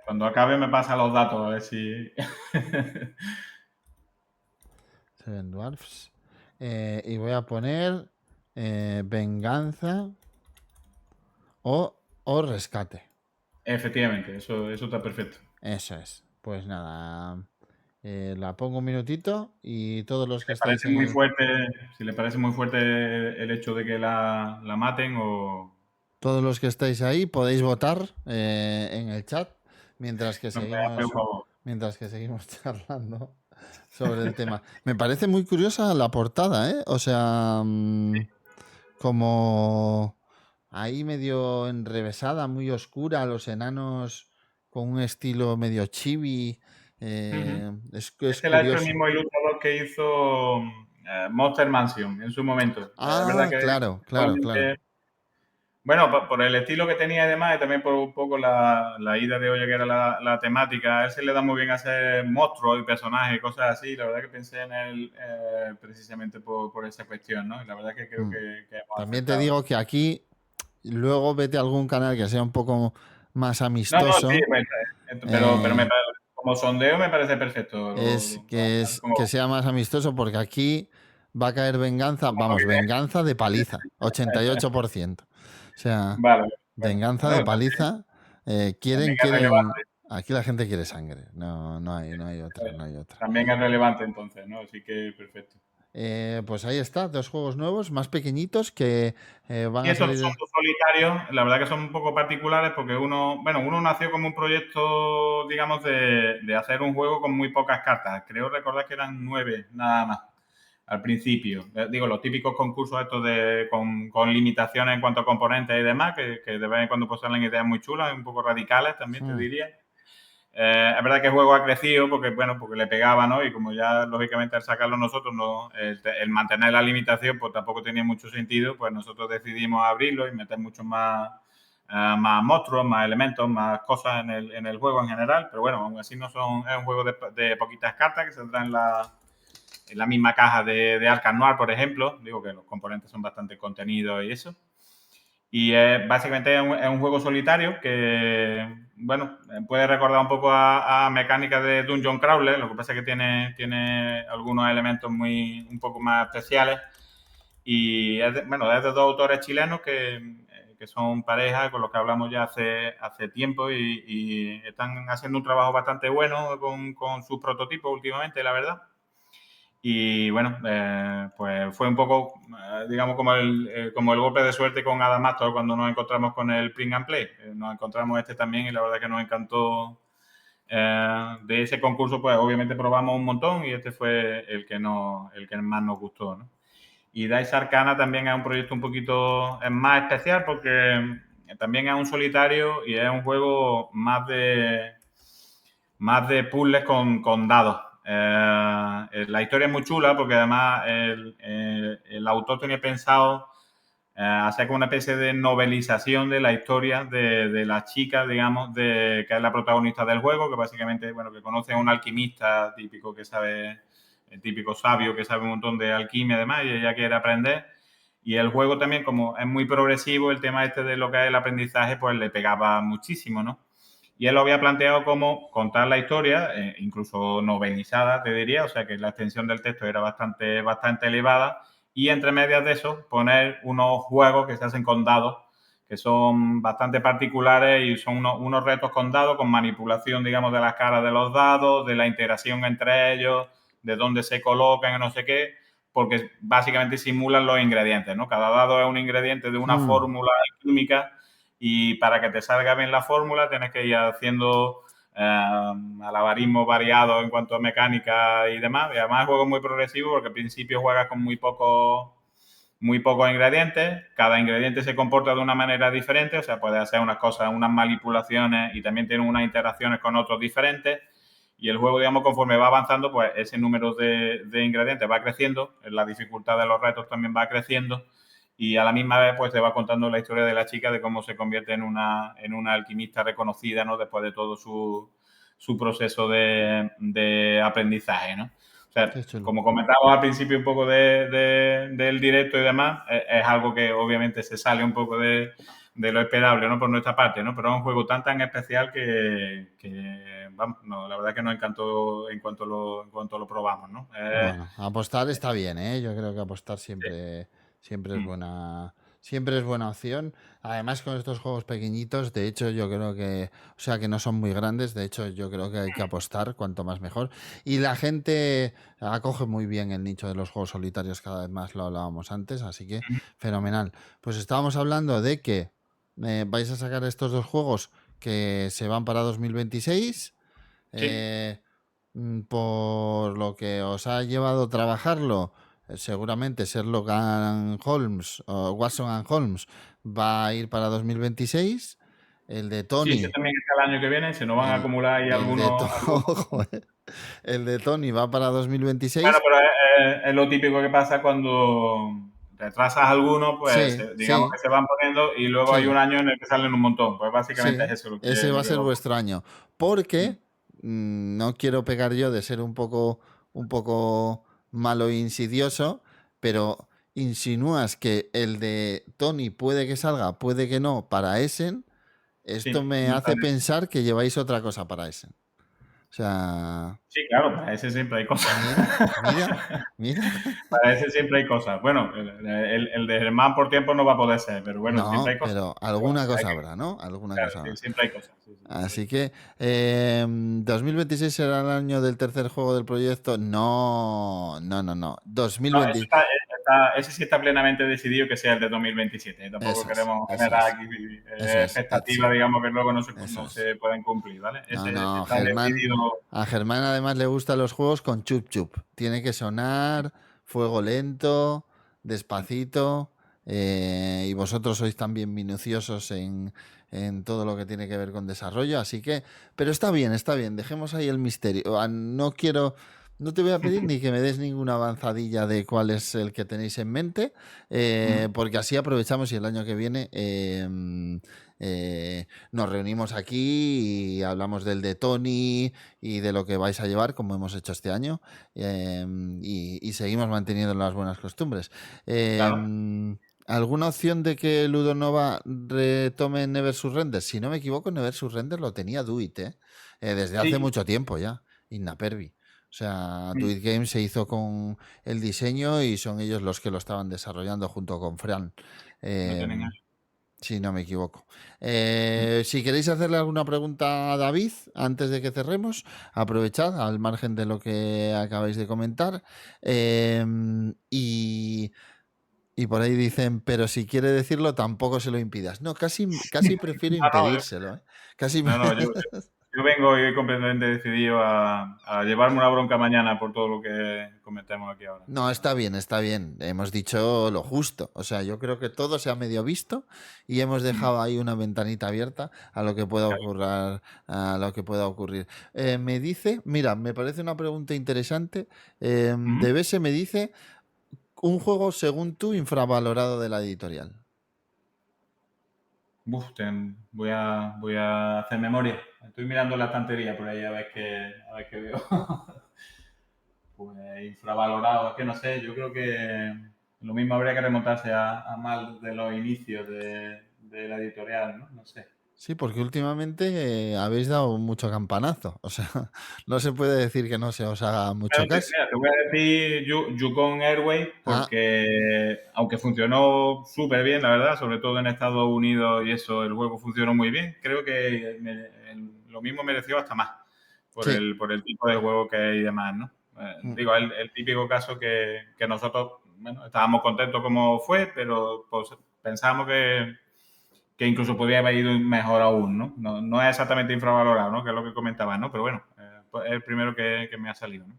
Cuando acabe me pasa los datos, a ver si... Seven Dwarfs. Y voy a poner venganza o rescate. Efectivamente, eso está perfecto. Eso es. Pues nada, la pongo un minutito y todos los que ¿Le estáis parece en muy el, fuerte, si le parece muy fuerte el hecho de que la maten o todos los que estáis ahí podéis votar en el chat mientras que no me hace un seguimos, favor? mientras que seguimos charlando sobre el tema. Me parece muy curiosa la portada, ¿eh? O sea, como ahí medio enrevesada, muy oscura, los enanos con un estilo medio chibi. Ujú. Es Este la ha hecho el curioso. mismo ilustrador que hizo Monster Mansion en su momento. Es verdad Ah, que claro, claro, claro. actualmente, bueno, por el estilo que tenía y demás, y también por un poco la ida de olla que era la temática, a él se le da muy bien hacer monstruos y personajes y cosas así. La verdad que pensé en él precisamente por esa cuestión, ¿no? Y la verdad que creo Mm. que hemos También te acertado. digo que aquí luego vete a algún canal que sea un poco más No, no, sí, amistoso. pues, pero eh, como sondeo me parece perfecto. es Tal como que sea más amistoso porque aquí va a caer venganza, Como vamos, idea. venganza de paliza, 88%. O sea, Vale, bueno, venganza de bueno, paliza. también Quieren, es relevante, quieren. Aquí la gente quiere sangre. No, no hay otra, no hay otra. también es relevante entonces, ¿no? Así que perfecto. Pues ahí está, dos juegos nuevos, más pequeñitos que van Y a estos son salir. dos solitarios, la verdad que son un poco particulares porque uno nació como un proyecto, digamos, de hacer un juego con muy pocas cartas. Creo recordar que eran 9 nada más al principio. Digo, los típicos concursos estos con limitaciones en cuanto a componentes y demás, que de vez en cuando pues salen ideas muy chulas, un poco radicales también, te Hmm. diría. Es verdad que el juego ha crecido porque le pegaba, ¿no? Y como ya, lógicamente, al sacarlo nosotros, no, el mantener la limitación, pues tampoco tenía mucho sentido, pues nosotros decidimos abrirlo y meter muchos más monstruos, más elementos, más cosas en el juego en general. Pero bueno, aún así es un juego de poquitas cartas que saldrá en la misma caja de Arkham Noir, por ejemplo. Digo que los componentes son bastante contenidos y eso. Y básicamente es un juego solitario que, bueno, puede recordar un poco a mecánicas de Dungeon Crawler, lo que pasa es que tiene algunos elementos un poco más especiales. Y es de dos autores chilenos que son pareja, con los que hablamos ya hace tiempo y están haciendo un trabajo bastante bueno con sus prototipos últimamente, la verdad. Y bueno, pues fue un poco, digamos, como el golpe de suerte con Adamastor cuando nos encontramos con el Print and Play. Nos encontramos este también y la verdad que nos encantó. De ese concurso, pues obviamente probamos un montón y este fue el que más nos gustó, ¿no? Y Dice Arcana también es un proyecto un poquito más especial porque también es un solitario y es un juego más de puzzles con dados. La historia es muy chula porque además el autor tenía pensado hacer como una especie de novelización de la historia de la chica, digamos, que es la protagonista del juego, que básicamente, bueno, que conoce a un alquimista típico que sabe, el típico sabio que sabe un montón de alquimia y demás, y ella quiere aprender. Y el juego también, como es muy progresivo, el tema este de lo que es el aprendizaje, pues le pegaba muchísimo, ¿no? Y él lo había planteado como contar la historia, incluso novelizada, te diría, o sea que la extensión del texto era bastante elevada, y entre medias de eso poner unos juegos que se hacen con dados, que son bastante particulares y son unos retos con dados, con manipulación, digamos, de las caras de los dados, de la interacción entre ellos, de dónde se colocan y no sé qué, porque básicamente simulan los ingredientes, ¿no? Cada dado es un ingrediente de una Hmm. fórmula química y para que te salga bien la fórmula tienes que ir haciendo malabarismos variados en cuanto a mecánica y demás. Y además el juego es muy progresivo porque al principio juegas con muy pocos ingredientes. Cada ingrediente se comporta de una manera diferente, o sea, puedes hacer unas cosas, unas manipulaciones y también tiene unas interacciones con otros diferentes. Y el juego, digamos, conforme va avanzando, pues ese número de ingredientes va creciendo, la dificultad de los retos también va creciendo y a la misma vez pues te va contando la historia de la chica, de cómo se convierte en una alquimista reconocida, ¿no? Después de todo su proceso de aprendizaje, ¿no? O sea, Qué chulo. como comentaba al principio un poco del directo y demás, es algo que obviamente se sale un poco de lo esperable, ¿no? Por nuestra parte, ¿no? Pero es un juego tan especial que vamos, no, la verdad que nos encantó en cuanto lo probamos, ¿no? Bueno, apostar está bien, ¿eh? Yo creo que apostar Sí. siempre es Mm. buena opción. Además, con estos juegos pequeñitos, de hecho, yo creo que, o sea, que no son muy grandes, de hecho, yo creo que hay que apostar, cuanto más mejor. Y la gente acoge muy bien el nicho de los juegos solitarios, cada vez más lo hablábamos antes, así que fenomenal. Pues estábamos hablando de que vais a sacar estos dos juegos que se van para 2026. Sí. eh, por lo que os ha llevado a trabajarlo, seguramente Sherlock and Holmes o Watson and Holmes va a ir para 2026. El de Sí, ese Tony, también está el año que viene, se nos van a el, acumular ahí el de, algunos. Joder, el de Tony va para Bueno, 2026. pero es lo típico que pasa cuando retrasas algunos, pues Sí, digamos sí, que se van poniendo y luego hay un sí, año en el que salen un montón. Pues básicamente es sí. eso lo que, Ese va lo a que ser va a vuestro ocurrir. año. Mm. Porque no quiero pecar yo de ser un poco malo e insidioso, pero insinúas que el de Tony puede que salga, puede que no, para Essen. Esto Sí, me no hace sale. pensar que lleváis otra cosa para Essen. O sea, Sí, claro, para ese siempre hay cosas. mira, mira, mira. Para ese siempre hay cosas. Bueno, el de Germán por tiempo no va a poder ser, pero bueno, siempre No, hay cosas. pero Bueno, alguna hay cosa que, habrá, ¿no? Alguna claro, cosa sí, habrá. siempre hay cosas. Sí, sí, siempre hay Así cosas. que 2026 será el año del tercer juego del proyecto. No, no, no, no. No, 2020. ese sí está plenamente decidido que sea el de 2027. Tampoco Eso es, queremos eso generar es, aquí eso es. Sí, expectativas, digamos, que luego eso no es. se pueden cumplir, ¿vale? No, Ese no, está Germán. decidido. A Germán además le gustan los juegos con chup chup. Tiene que sonar, fuego lento, despacito. Y vosotros sois también minuciosos en todo lo que tiene que ver con desarrollo. Así que, pero está bien, está bien. Dejemos ahí el misterio. No quiero, no te voy a pedir ni que me des ninguna avanzadilla de cuál es el que tenéis en mente, porque así aprovechamos y el año que viene nos reunimos aquí y hablamos del de Tony y de lo que vais a llevar, como hemos hecho este año, y seguimos manteniendo las buenas costumbres. Claro. ¿Alguna opción de que Ludonova retome Never Surrender? Si no me equivoco, Never Surrender lo tenía Duit, desde hace Sí. mucho tiempo ya, Innapervi. O sea, Mm, Duit Games se hizo con el diseño y son ellos los que lo estaban desarrollando junto con Fran. no Eh, tienen. si no me equivoco. Si queréis hacerle alguna pregunta a David antes de que cerremos, aprovechad al margen de lo que acabáis de comentar. Eh, y, y por ahí dicen, pero si quiere decirlo, tampoco se lo impidas. No, casi prefiero No, no, impedírselo, ¿eh? Casi. no, no, yo vengo hoy completamente decidido a llevarme una bronca mañana por todo lo que cometemos aquí ahora. No, está bien, está bien. Hemos dicho lo justo. O sea, yo creo que todo se ha medio visto y hemos Mm, dejado ahí una ventanita abierta a lo que pueda claro. ocurrir, a lo que pueda ocurrir. Me dice, mira, me parece una pregunta interesante. Ujú. Debese me dice un juego según tú infravalorado de la editorial. Voy a hacer memoria. Estoy mirando la estantería por ahí a ver qué veo. Pues infravalorado, es que no sé, yo creo que lo mismo habría que remontarse a más de los inicios de la editorial, ¿no? No sé. Sí, porque últimamente habéis dado mucho campanazo. O sea, no se puede decir que no se os haga mucho caso. Mira, te voy a decir Yukon Airways Ah, porque, aunque funcionó súper bien, la verdad, sobre todo en Estados Unidos y eso, el juego funcionó muy bien. Creo que lo mismo mereció hasta más sí. por el tipo de juego que hay y demás, ¿no? Mm. Digo, el típico caso que nosotros, bueno, estábamos contentos como fue, pero pues, pensamos que incluso podría haber ido mejor aún, ¿no? No, no es exactamente infravalorado, ¿no? Que es lo que comentaba, ¿no? Pero bueno, pues es el primero que me ha salido, ¿no?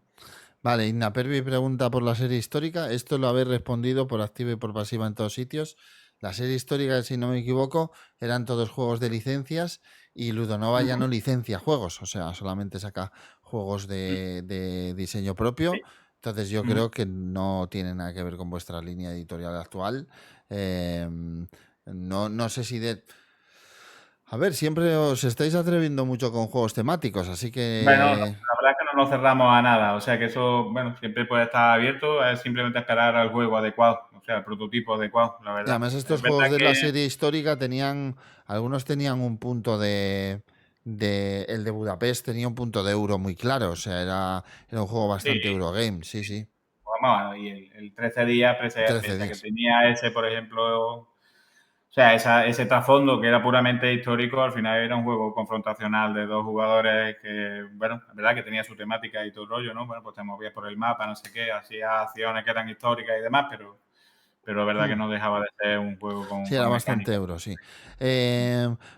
Vale, Pervi pregunta por la serie histórica. Esto lo habéis respondido por activa y por pasiva en todos sitios. La serie histórica, si no me equivoco, eran todos juegos de licencias y Ludonova ya Ujú. no licencia juegos, o sea, solamente saca juegos de diseño propio. Sí. Entonces yo Ujú. creo que no tiene nada que ver con vuestra línea editorial actual. No sé si de... A ver, siempre os estáis atreviendo mucho con juegos temáticos, así Bueno, que... la verdad es que no nos cerramos a nada, o sea que eso, bueno, siempre puede estar abierto, es simplemente esperar al juego adecuado, o sea, el prototipo adecuado, la Y verdad. además Es estos juegos verdad de la que serie histórica tenían, algunos tenían un punto el de Budapest tenía un punto de euro muy claro, o sea, era un juego sí, bastante Eurogame, sí, sí, vamos, y el 13 días, 13 pese a que días. tenía ese, por ejemplo, o sea, ese trasfondo que era puramente histórico, al final era un juego confrontacional de dos jugadores que, bueno, es verdad que tenía su temática y todo el rollo, ¿no? Bueno, pues te movías por el mapa, no sé qué, hacía acciones que eran históricas y demás, pero es verdad Hmm. que no dejaba de ser un juego Sí, era con bastante mecánica. euro, sí.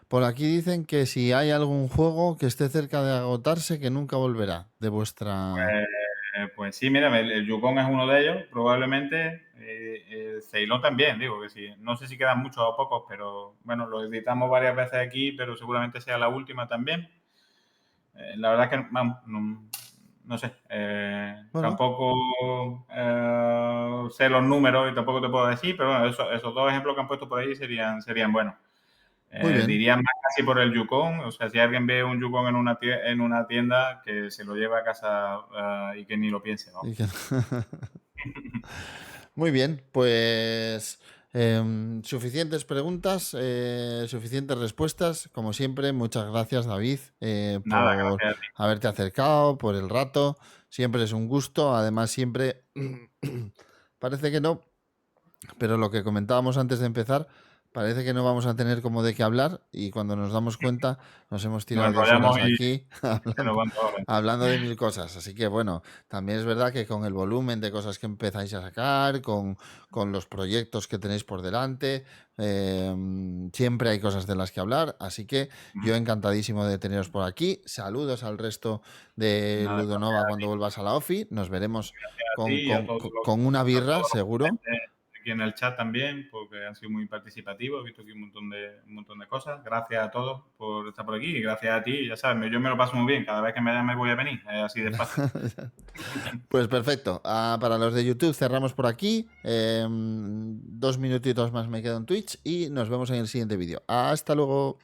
Por aquí dicen que si hay algún juego que esté cerca de agotarse, que nunca volverá de vuestra... Pues sí, mira, el Yukon es uno de ellos, probablemente. El Ceylon también, digo que sí. No sé si quedan muchos o pocos, pero bueno, lo editamos varias veces aquí, pero seguramente sea la última también. La verdad es que vamos, no sé, Bueno, tampoco sé los números y tampoco te puedo decir, pero bueno, esos dos ejemplos que han puesto por ahí serían buenos. muy bien. Diría más casi por el Yukon, o sea, si alguien ve un Yukon en una tienda, que se lo lleve a casa y que ni lo piense, ¿no? Y que- Muy bien, pues Suficientes preguntas, suficientes respuestas. Como siempre, muchas gracias, David, Nada, por gracias a ti. haberte acercado, por el rato. Siempre es un gusto. Además, siempre parece que no, pero lo que comentábamos antes de empezar, parece que no vamos a tener como de qué hablar y cuando nos damos cuenta nos hemos Nos tirado 2 horas enrollamos y aquí se nos hablando, van 2 horas. hablando de mil cosas. Así que bueno, también es verdad que con el volumen de cosas que empezáis a sacar, con los proyectos que tenéis por delante, siempre hay cosas de las que hablar. Así que yo encantadísimo de teneros por aquí. Saludos al resto de Nada, gracias Ludonova a cuando vuelvas a la OFI. Nos veremos ti con, y a con todos con- con una a birra, todos los seguro. presentes aquí en el chat también, porque han sido muy participativos. He visto aquí un montón de cosas. Gracias a todos por estar por aquí y gracias a ti. Ya sabes, yo me lo paso muy bien. Cada vez que me llame voy a venir. Es así de fácil. Pues perfecto. Para los de YouTube cerramos por aquí. 2 minutitos más me quedo en Twitch y nos vemos en el siguiente vídeo. Hasta luego.